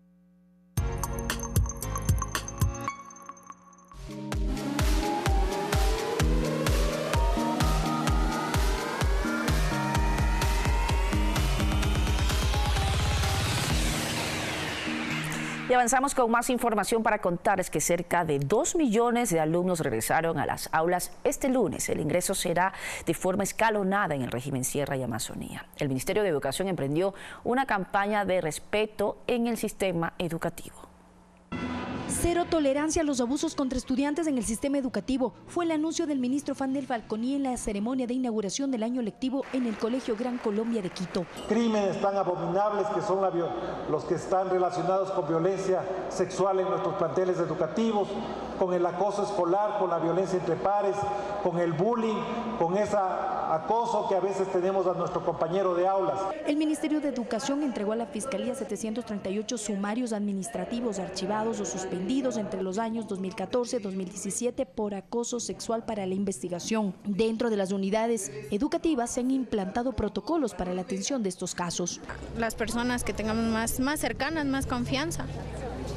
Y avanzamos con más información para contarles que cerca de 2 millones de alumnos regresaron a las aulas este lunes. El ingreso será de forma escalonada en el régimen Sierra y Amazonía. El Ministerio de Educación emprendió una campaña de respeto en el sistema educativo. Cero tolerancia a los abusos contra estudiantes en el sistema educativo fue el anuncio del ministro Fander Falconi en la ceremonia de inauguración del año lectivo en el Colegio Gran Colombia de Quito. Crímenes tan abominables que son los que están relacionados con violencia sexual en nuestros planteles educativos, con el acoso escolar, con la violencia entre pares, con el bullying, con ese acoso que a veces tenemos a nuestro compañero de aulas. El Ministerio de Educación entregó a la Fiscalía 738 sumarios administrativos archivados o suspendidos entre los años 2014 y 2017 por acoso sexual para la investigación. Dentro de las unidades educativas se han implantado protocolos para la atención de estos casos. Las personas que tengamos más cercanas, más confianza,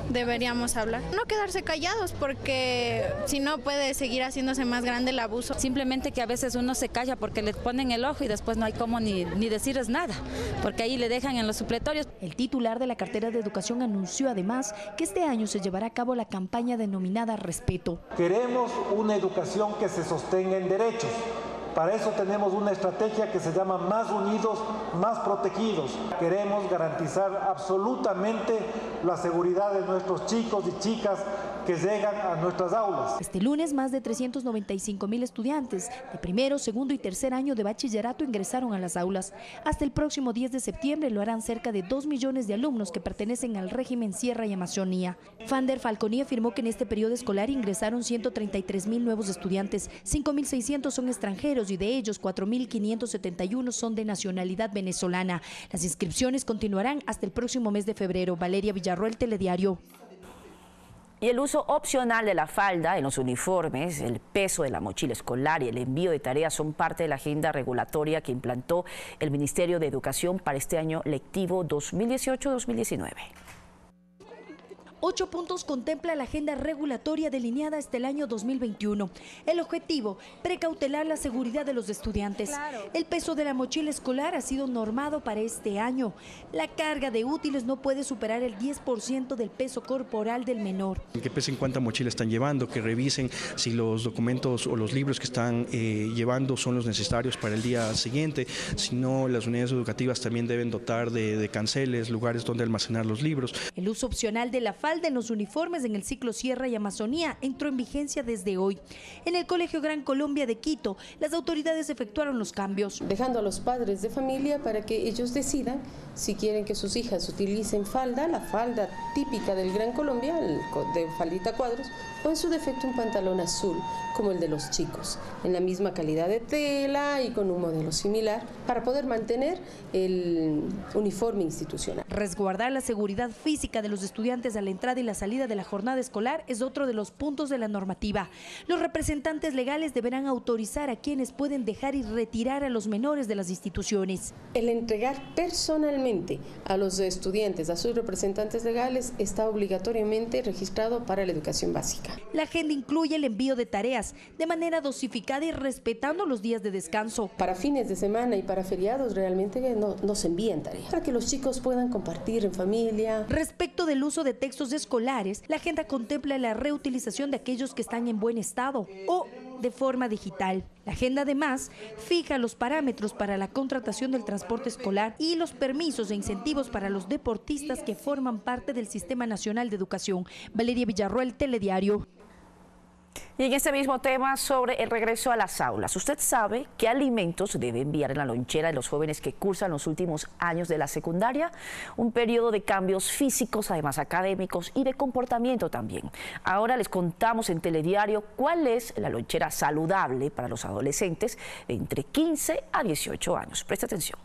deberíamos hablar. No quedarse callados porque si no puede seguir haciéndose más grande el abuso. Simplemente que a veces uno se calla porque le ponen el ojo y después no hay cómo ni decirles nada, porque ahí le dejan en los supletorios. El titular de la cartera de Educación anunció además que este año se llevará a cabo la campaña denominada Respeto. Queremos una educación que se sostenga en derechos. Para eso tenemos una estrategia que se llama Más Unidos, Más Protegidos. Queremos garantizar absolutamente la seguridad de nuestros chicos y chicas que llegan a nuestras aulas. Este lunes, más de 395,000 estudiantes de primero, segundo y tercer año de bachillerato ingresaron a las aulas. Hasta el próximo 10 de septiembre lo harán cerca de 2 millones de alumnos que pertenecen al régimen Sierra y Amazonía. Fander Falconi afirmó que en este periodo escolar ingresaron 133,000 nuevos estudiantes, 5,600 son extranjeros y de ellos 4,571 son de nacionalidad venezolana. Las inscripciones continuarán hasta el próximo mes de febrero. Valeria Villarroel, Telediario. Y el uso opcional de la falda en los uniformes, el peso de la mochila escolar y el envío de tareas son parte de la agenda regulatoria que implantó el Ministerio de Educación para este año lectivo 2018-2019. 8 puntos contempla la agenda regulatoria delineada hasta el año 2021. El objetivo, precautelar la seguridad de los estudiantes. El peso de la mochila escolar ha sido normado para este año. La carga de útiles no puede superar el 10% del peso corporal del menor. Que pesen cuánta mochila están llevando, que revisen si los documentos o los libros que están llevando son los necesarios para el día siguiente. Si no, las unidades educativas también deben dotar de canceles, lugares donde almacenar los libros. El uso opcional de la falda falda en los uniformes en el ciclo Sierra y Amazonía entró en vigencia desde hoy. En el Colegio Gran Colombia de Quito, las autoridades efectuaron los cambios, dejando a los padres de familia para que ellos decidan si quieren que sus hijas utilicen falda, la falda típica del Gran Colombia, de faldita cuadros, o en su defecto un pantalón azul, como el de los chicos, en la misma calidad de tela y con un modelo similar, para poder mantener el uniforme institucional. Resguardar la seguridad física de los estudiantes a la entrada y la salida de la jornada escolar es otro de los puntos de la normativa. Los representantes legales deberán autorizar a quienes pueden dejar y retirar a los menores de las instituciones. El entregar personalmente a los estudiantes, a sus representantes legales, está obligatoriamente registrado para la educación básica. La agenda incluye el envío de tareas de manera dosificada y respetando los días de descanso. Para fines de semana y para feriados realmente no se envían tareas, para que los chicos puedan compartir en familia. Respecto del uso de textos escolares, la agenda contempla la reutilización de aquellos que están en buen estado o de forma digital. La agenda además fija los parámetros para la contratación del transporte escolar y los permisos e incentivos para los deportistas que forman parte del Sistema Nacional de Educación. Valeria Villarroel, Telediario. Y en este mismo tema sobre el regreso a las aulas, ¿usted sabe qué alimentos debe enviar en la lonchera de los jóvenes que cursan los últimos años de la secundaria? Un periodo de cambios físicos, además académicos y de comportamiento también. Ahora les contamos en Telediario cuál es la lonchera saludable para los adolescentes de entre 15 a 18 años. Presta atención.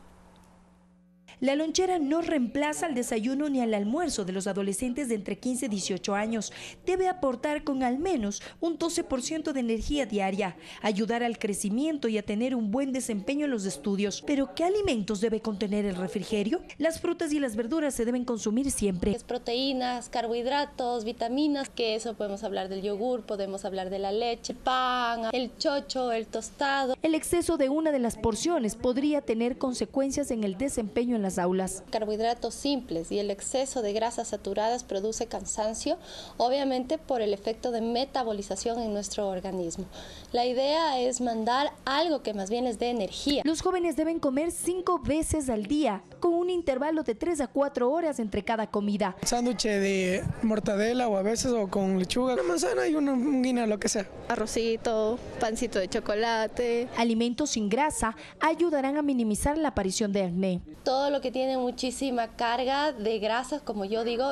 La lonchera no reemplaza al desayuno ni al almuerzo de los adolescentes de entre 15 y 18 años. Debe aportar con al menos un 12% de energía diaria, ayudar al crecimiento y a tener un buen desempeño en los estudios. ¿Pero qué alimentos debe contener el refrigerio? Las frutas y las verduras se deben consumir siempre. Proteínas, carbohidratos, vitaminas, que eso podemos hablar del yogur, podemos hablar de la leche, pan, el chocho, el tostado. El exceso de una de las porciones podría tener consecuencias en el desempeño en las aulas. Carbohidratos simples y el exceso de grasas saturadas produce cansancio, obviamente por el efecto de metabolización en nuestro organismo. La idea es mandar algo que más bien les dé energía. Los jóvenes deben comer 5 veces al día, con un intervalo de 3 a 4 horas entre cada comida. Sándwich de mortadela o a veces o con lechuga, una manzana y una guinea, lo que sea. Arrocito, pancito de chocolate. Alimentos sin grasa ayudarán a minimizar la aparición de acné. Todo lo que tiene muchísima carga de grasas, como yo digo,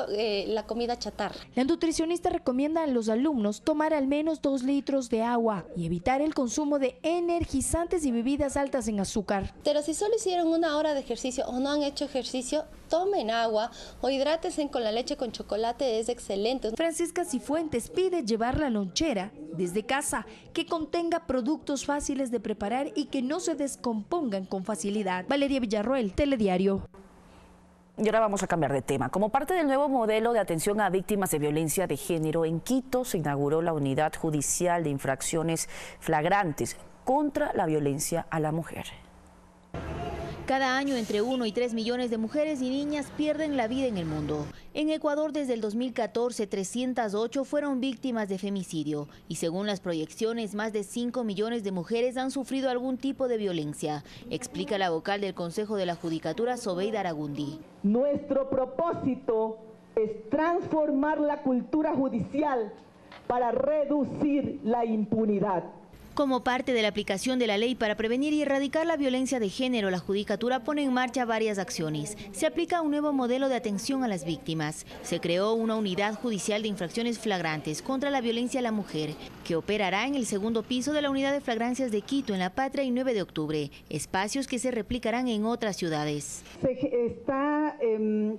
la comida chatarra. La nutricionista recomienda a los alumnos tomar al menos 2 litros de agua y evitar el consumo de energizantes y bebidas altas en azúcar. Pero si solo hicieron 1 hora de ejercicio o no han hecho ejercicio, tomen agua o hidrátense con la leche con chocolate, es excelente. Francisca Cifuentes pide llevar la lonchera desde casa, que contenga productos fáciles de preparar y que no se descompongan con facilidad. Valeria Villarroel, Telediario. Y ahora vamos a cambiar de tema. Como parte del nuevo modelo de atención a víctimas de violencia de género, en Quito se inauguró la Unidad Judicial de Infracciones Flagrantes contra la Violencia a la Mujer. Cada año entre 1 y 3 millones de mujeres y niñas pierden la vida en el mundo. En Ecuador desde el 2014, 308 fueron víctimas de femicidio y según las proyecciones, más de 5 millones de mujeres han sufrido algún tipo de violencia, explica la vocal del Consejo de la Judicatura, Sobeida Aragundi. Nuestro propósito es transformar la cultura judicial para reducir la impunidad. Como parte de la aplicación de la ley para prevenir y erradicar la violencia de género, la Judicatura pone en marcha varias acciones. Se aplica un nuevo modelo de atención a las víctimas. Se creó una unidad judicial de infracciones flagrantes contra la violencia a la mujer, que operará en el segundo piso de la unidad de flagrancias de Quito, en La Patria y 9 de octubre, espacios que se replicarán en otras ciudades. Se está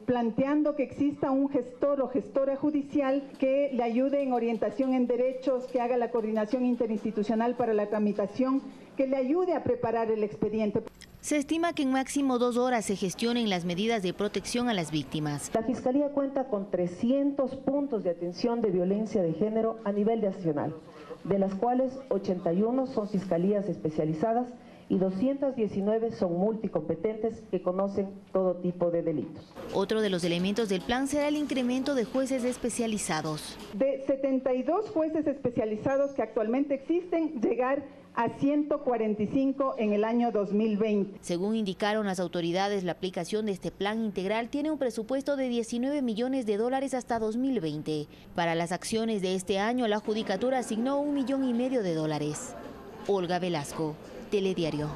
planteando que exista un gestor o gestora judicial que le ayude en orientación en derechos, que haga la coordinación interinstitucional para la tramitación, que le ayude a preparar el expediente. Se estima que en máximo 2 horas se gestionen las medidas de protección a las víctimas. La Fiscalía cuenta con 300 puntos de atención de violencia de género a nivel nacional, de las cuales 81 son fiscalías especializadas y 219 son multicompetentes que conocen todo tipo de delitos. Otro de los elementos del plan será el incremento de jueces especializados. De 72 jueces especializados que actualmente existen, llegar a 145 en el año 2020. Según indicaron las autoridades, la aplicación de este plan integral tiene un presupuesto de $19 millones hasta 2020. Para las acciones de este año, la Judicatura asignó $1,5 millones. Olga Velasco, Telediario.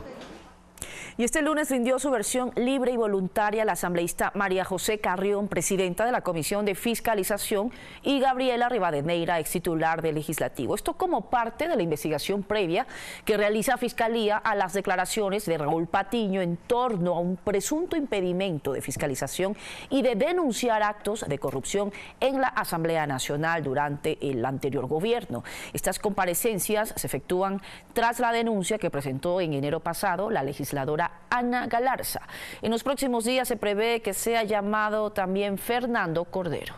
Y este lunes rindió su versión libre y voluntaria la asambleísta María José Carrión, presidenta de la Comisión de Fiscalización, y Gabriela Rivadeneira, ex titular del Legislativo. Esto como parte de la investigación previa que realiza Fiscalía a las declaraciones de Raúl Patiño en torno a un presunto impedimento de fiscalización y de denunciar actos de corrupción en la Asamblea Nacional durante el anterior gobierno. Estas comparecencias se efectúan tras la denuncia que presentó en enero pasado la legisladora Ana Galarza. En los próximos días se prevé que sea llamado también Fernando Cordero.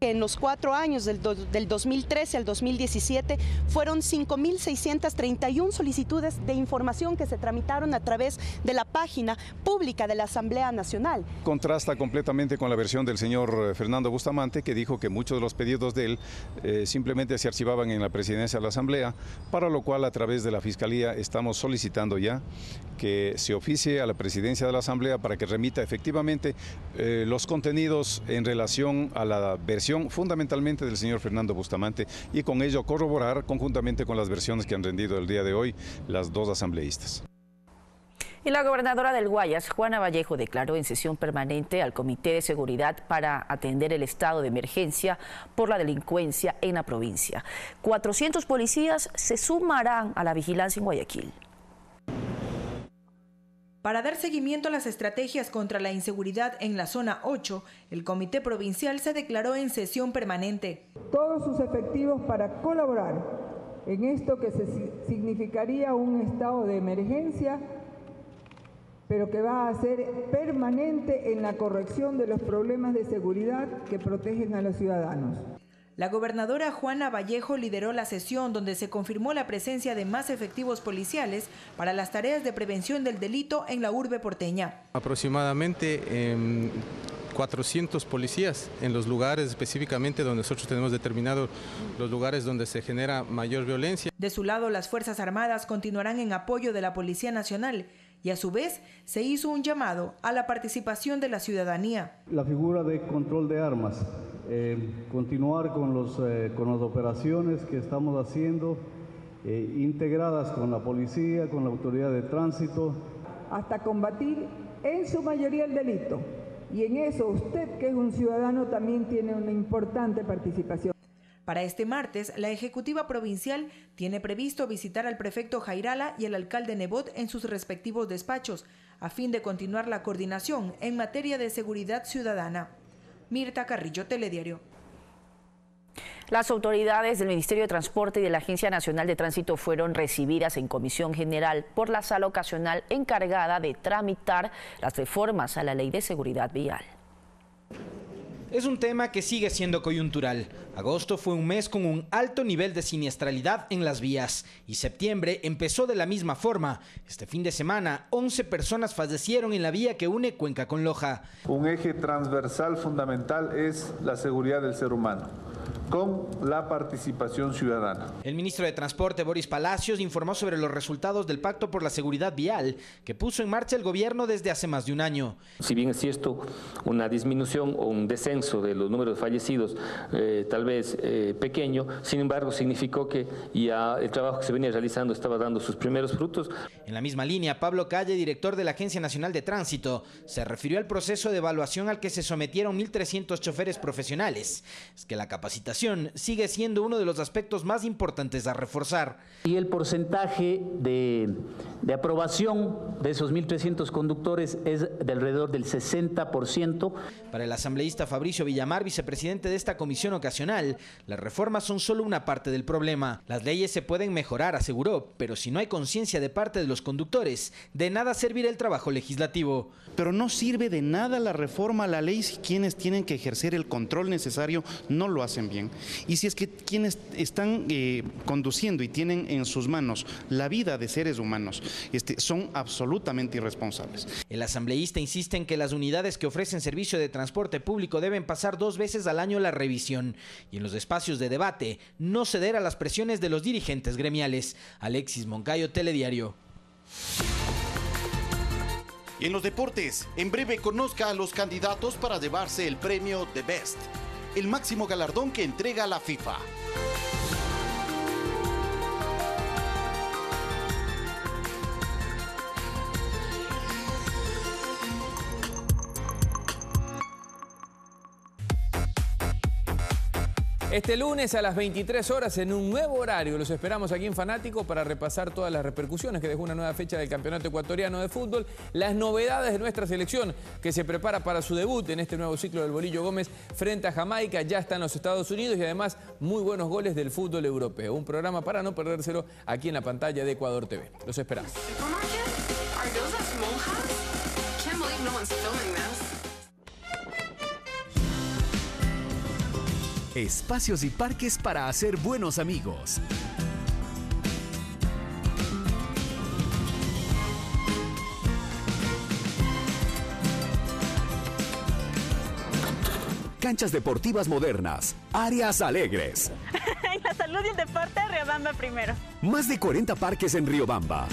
En los 4 años del 2013 al 2017 fueron 5.631 solicitudes de información que se tramitaron a través de la página pública de la Asamblea Nacional. Contrasta completamente con la versión del señor Fernando Bustamante, que dijo que muchos de los pedidos de él simplemente se archivaban en la presidencia de la Asamblea, para lo cual a través de la Fiscalía estamos solicitando ya que se oficie a la presidencia de la Asamblea para que remita efectivamente los contenidos en relación a la versión fundamentalmente del señor Fernando Bustamante, y con ello corroborar conjuntamente con las versiones que han rendido el día de hoy las dos asambleístas. Y la gobernadora del Guayas, Juana Vallejo, declaró en sesión permanente al Comité de Seguridad para atender el estado de emergencia por la delincuencia en la provincia. 400 policías se sumarán a la vigilancia en Guayaquil. Para dar seguimiento a las estrategias contra la inseguridad en la zona 8, el Comité Provincial se declaró en sesión permanente. Todos sus efectivos para colaborar en esto que significaría un estado de emergencia, pero que va a ser permanente en la corrección de los problemas de seguridad que protegen a los ciudadanos. La gobernadora Juana Vallejo lideró la sesión donde se confirmó la presencia de más efectivos policiales para las tareas de prevención del delito en la urbe porteña. Aproximadamente 400 policías en los lugares específicamente donde nosotros tenemos determinados los lugares donde se genera mayor violencia. De su lado, las Fuerzas Armadas continuarán en apoyo de la Policía Nacional y a su vez se hizo un llamado a la participación de la ciudadanía. La figura de control de armas, continuar con las operaciones que estamos haciendo, integradas con la policía, con la autoridad de tránsito. Hasta combatir en su mayoría el delito. Y en eso usted, que es un ciudadano, también tiene una importante participación. Para este martes, la Ejecutiva Provincial tiene previsto visitar al prefecto Jairala y al alcalde Nebot en sus respectivos despachos, a fin de continuar la coordinación en materia de seguridad ciudadana. Mirta Carrillo, Telediario. Las autoridades del Ministerio de Transporte y de la Agencia Nacional de Tránsito fueron recibidas en Comisión General por la Sala Ocasional encargada de tramitar las reformas a la Ley de Seguridad Vial. Es un tema que sigue siendo coyuntural. Agosto fue un mes con un alto nivel de siniestralidad en las vías y septiembre empezó de la misma forma. Este fin de semana, 11 personas fallecieron en la vía que une Cuenca con Loja. Un eje transversal fundamental es la seguridad del ser humano, con la participación ciudadana. El ministro de Transporte, Boris Palacios, informó sobre los resultados del Pacto por la Seguridad Vial que puso en marcha el gobierno desde hace más de un año. Si bien es cierto una disminución o un descenso de los números de fallecidos, tal vez pequeño, sin embargo significó que ya el trabajo que se venía realizando estaba dando sus primeros frutos. En la misma línea, Pablo Calle, director de la Agencia Nacional de Tránsito, se refirió al proceso de evaluación al que se sometieron 1.300 choferes profesionales. Es que la capacitación sigue siendo uno de los aspectos más importantes a reforzar. Y el porcentaje de aprobación de esos 1.300 conductores es de alrededor del 60%. Para el asambleísta Fabricio Villamar, vicepresidente de esta comisión ocasional, las reformas son solo una parte del problema. Las leyes se pueden mejorar, aseguró, pero si no hay conciencia de parte de los conductores, de nada servirá el trabajo legislativo. Pero no sirve de nada la reforma a la ley si quienes tienen que ejercer el control necesario no lo hacen bien. alguien, y si es que quienes están conduciendo y tienen en sus manos la vida de seres humanos, son absolutamente irresponsables. El asambleísta insiste en que las unidades que ofrecen servicio de transporte público deben pasar 2 veces al año la revisión y en los espacios de debate no ceder a las presiones de los dirigentes gremiales. Alexis Moncayo, Telediario. Y en los deportes, en breve conozca a los candidatos para llevarse el premio The Best, el máximo galardón que entrega la FIFA. Este lunes a las 23 horas en un nuevo horario los esperamos aquí en Fanático para repasar todas las repercusiones que dejó una nueva fecha del Campeonato Ecuatoriano de Fútbol, las novedades de nuestra selección que se prepara para su debut en este nuevo ciclo del Bolillo Gómez frente a Jamaica, ya está en los Estados Unidos, y además muy buenos goles del fútbol europeo. Un programa para no perdérselo aquí en la pantalla de Ecuador TV. Los esperamos. Espacios y parques para hacer buenos amigos. Canchas deportivas modernas, áreas alegres. En la salud y el deporte, Riobamba primero. Más de 40 parques en Riobamba.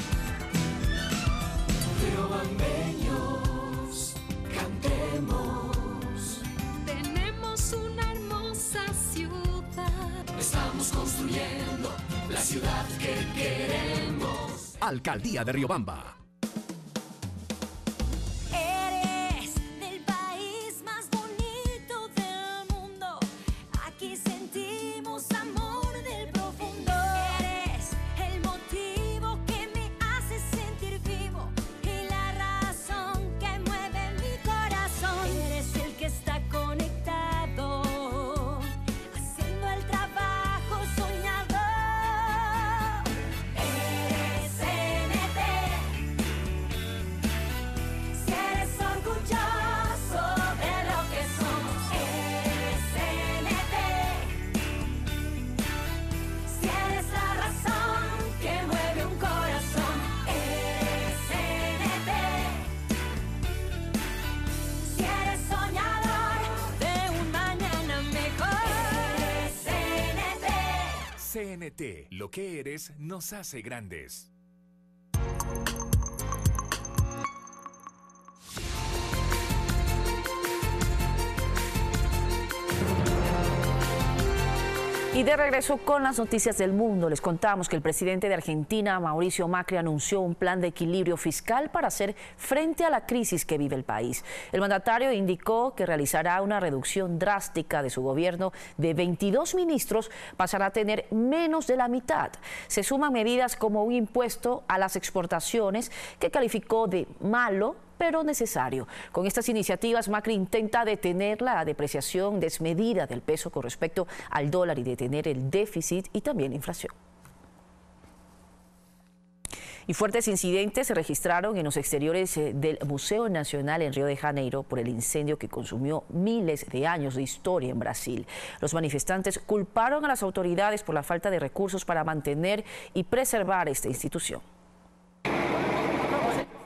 Riobambeños, cantemos. Tenemos una hermosa ciudad. Estamos construyendo la ciudad que queremos. Alcaldía de Riobamba. CNT, lo que eres nos hace grandes. Y de regreso con las noticias del mundo, les contamos que el presidente de Argentina, Mauricio Macri, anunció un plan de equilibrio fiscal para hacer frente a la crisis que vive el país. El mandatario indicó que realizará una reducción drástica de su gobierno. De 22 ministros pasará a tener menos de la mitad. Se suman medidas como un impuesto a las exportaciones que calificó de malo, pero necesario. Con estas iniciativas, Macri intenta detener la depreciación desmedida del peso con respecto al dólar y detener el déficit y también la inflación. Y fuertes incidentes se registraron en los exteriores del Museo Nacional en Río de Janeiro por el incendio que consumió miles de años de historia en Brasil. Los manifestantes culparon a las autoridades por la falta de recursos para mantener y preservar esta institución.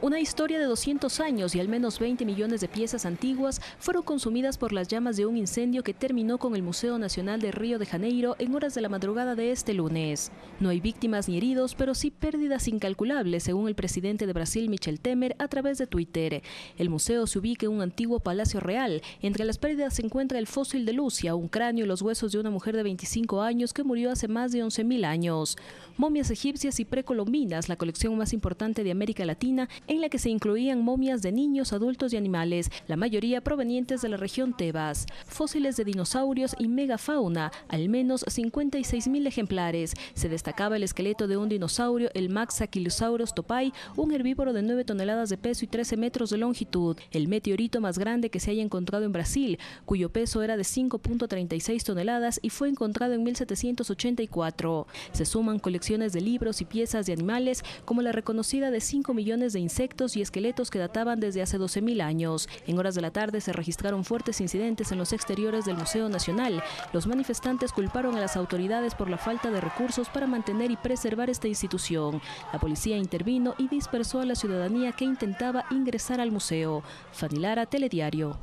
Una historia de 200 años y al menos 20 millones de piezas antiguas fueron consumidas por las llamas de un incendio que terminó con el Museo Nacional de Río de Janeiro en horas de la madrugada de este lunes. No hay víctimas ni heridos, pero sí pérdidas incalculables, según el presidente de Brasil, Michel Temer, a través de Twitter. El museo se ubica en un antiguo palacio real. Entre las pérdidas se encuentra el fósil de Lucia, un cráneo y los huesos de una mujer de 25 años que murió hace más de 11.000 años. Momias egipcias y precolombinas, la colección más importante de América Latina, en la que se incluían momias de niños, adultos y animales, la mayoría provenientes de la región Tebas. Fósiles de dinosaurios y megafauna, al menos 56.000 ejemplares. Se destacaba el esqueleto de un dinosaurio, el Maxaquilosaurus topai, un herbívoro de 9 toneladas de peso y 13 metros de longitud, el meteorito más grande que se haya encontrado en Brasil, cuyo peso era de 5.36 toneladas y fue encontrado en 1784. Se suman colecciones de libros y piezas de animales, como la reconocida de 5 millones de insectos insectos y esqueletos que databan desde hace 12.000 años. En horas de la tarde se registraron fuertes incidentes en los exteriores del Museo Nacional. Los manifestantes culparon a las autoridades por la falta de recursos para mantener y preservar esta institución. La policía intervino y dispersó a la ciudadanía que intentaba ingresar al museo. Fanny Lara, Telediario.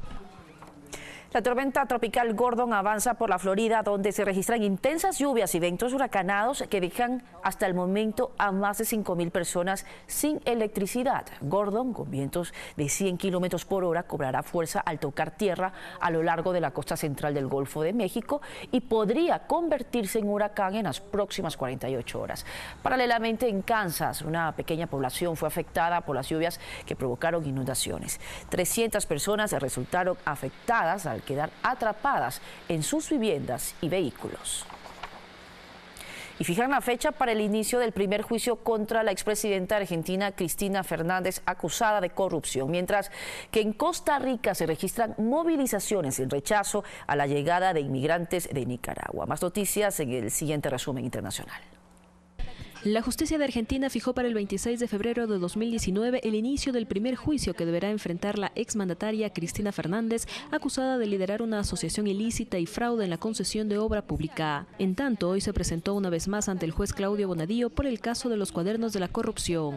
La tormenta tropical Gordon avanza por la Florida, donde se registran intensas lluvias y vientos huracanados que dejan hasta el momento a más de 5.000 personas sin electricidad. Gordon, con vientos de 100 kilómetros por hora, cobrará fuerza al tocar tierra a lo largo de la costa central del Golfo de México y podría convertirse en huracán en las próximas 48 horas. Paralelamente, en Kansas, una pequeña población fue afectada por las lluvias que provocaron inundaciones. 300 personas resultaron afectadas al quedar atrapadas en sus viviendas y vehículos. Y fijan la fecha para el inicio del primer juicio contra la expresidenta argentina Cristina Fernández, acusada de corrupción, mientras que en Costa Rica se registran movilizaciones en rechazo a la llegada de inmigrantes de Nicaragua. Más noticias en el siguiente resumen internacional. La justicia de Argentina fijó para el 26 de febrero de 2019 el inicio del primer juicio que deberá enfrentar la exmandataria Cristina Fernández, acusada de liderar una asociación ilícita y fraude en la concesión de obra pública. En tanto, hoy se presentó una vez más ante el juez Claudio Bonadío por el caso de los cuadernos de la corrupción.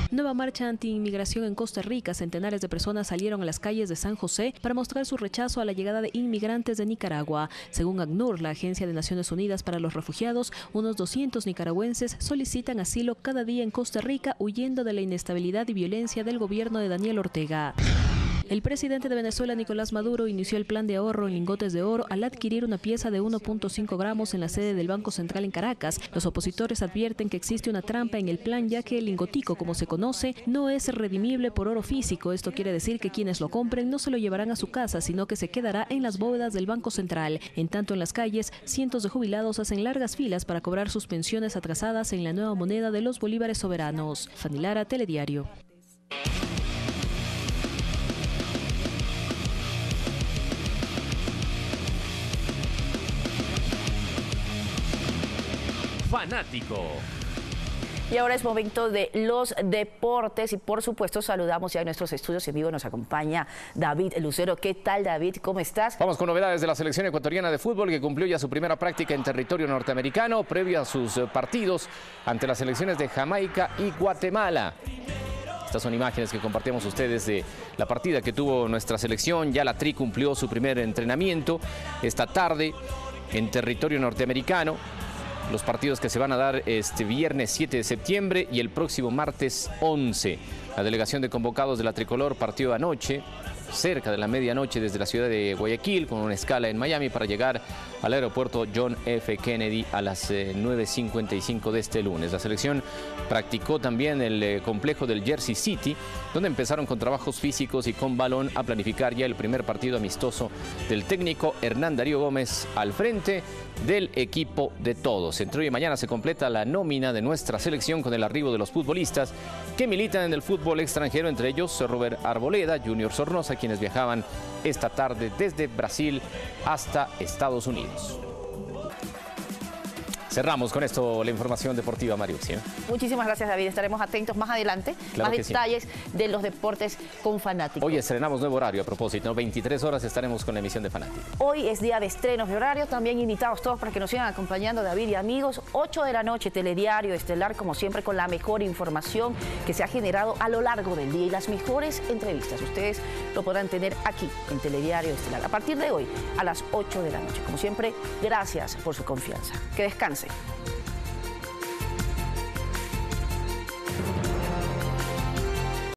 Nueva marcha anti-inmigración en Costa Rica. Centenares de personas salieron a las calles de San José para mostrar su rechazo a la llegada de inmigrantes de Nicaragua. Según ACNUR, la Agencia de Naciones Unidas para los Refugiados, unos 200 nicaragüenses solicitan asilo cada día en Costa Rica, huyendo de la inestabilidad y violencia del gobierno de Daniel Ortega. El presidente de Venezuela, Nicolás Maduro, inició el plan de ahorro en lingotes de oro al adquirir una pieza de 1.5 gramos en la sede del Banco Central en Caracas. Los opositores advierten que existe una trampa en el plan, ya que el lingotico, como se conoce, no es redimible por oro físico. Esto quiere decir que quienes lo compren no se lo llevarán a su casa, sino que se quedará en las bóvedas del Banco Central. En tanto, en las calles, cientos de jubilados hacen largas filas para cobrar sus pensiones atrasadas en la nueva moneda de los bolívares soberanos. Fanny Lara, Telediario. Fanático. Y ahora es momento de los deportes y por supuesto saludamos ya en nuestros estudios en vivo. Nos acompaña David Lucero. ¿Qué tal, David? ¿Cómo estás? Vamos con novedades de la selección ecuatoriana de fútbol, que cumplió ya su primera práctica en territorio norteamericano previo a sus partidos ante las selecciones de Jamaica y Guatemala. Estas son imágenes que compartimos ustedes de la partida que tuvo nuestra selección. Ya la Tri cumplió su primer entrenamiento esta tarde en territorio norteamericano. Los partidos que se van a dar este viernes 7 de septiembre y el próximo martes 11. La delegación de convocados de la tricolor partió anoche, cerca de la medianoche, desde la ciudad de Guayaquil, con una escala en Miami para llegar al aeropuerto John F. Kennedy a las 9:55 de este lunes. La selección practicó también el complejo del Jersey City, donde empezaron con trabajos físicos y con balón a planificar ya el primer partido amistoso del técnico Hernán Darío Gómez al frente del equipo de todos. Entre hoy y mañana se completa la nómina de nuestra selección con el arribo de los futbolistas que militan en el fútbol extranjero, entre ellos Robert Arboleda, Junior Sornosa, quienes viajaban esta tarde desde Brasil hasta Estados Unidos. Cerramos con esto la información deportiva, Mariuxia. Muchísimas gracias, David. Estaremos atentos más adelante, claro, más detalles de los deportes con Fanático. Hoy estrenamos nuevo horario a propósito, 23 horas estaremos con la emisión de Fanático. Hoy es día de estrenos de horario, también invitados todos para que nos sigan acompañando, David y amigos. 8 de la noche, Telediario Estelar, como siempre, con la mejor información que se ha generado a lo largo del día y las mejores entrevistas. Ustedes lo podrán tener aquí en Telediario Estelar a partir de hoy a las 8 de la noche. Como siempre, gracias por su confianza. Que descansen.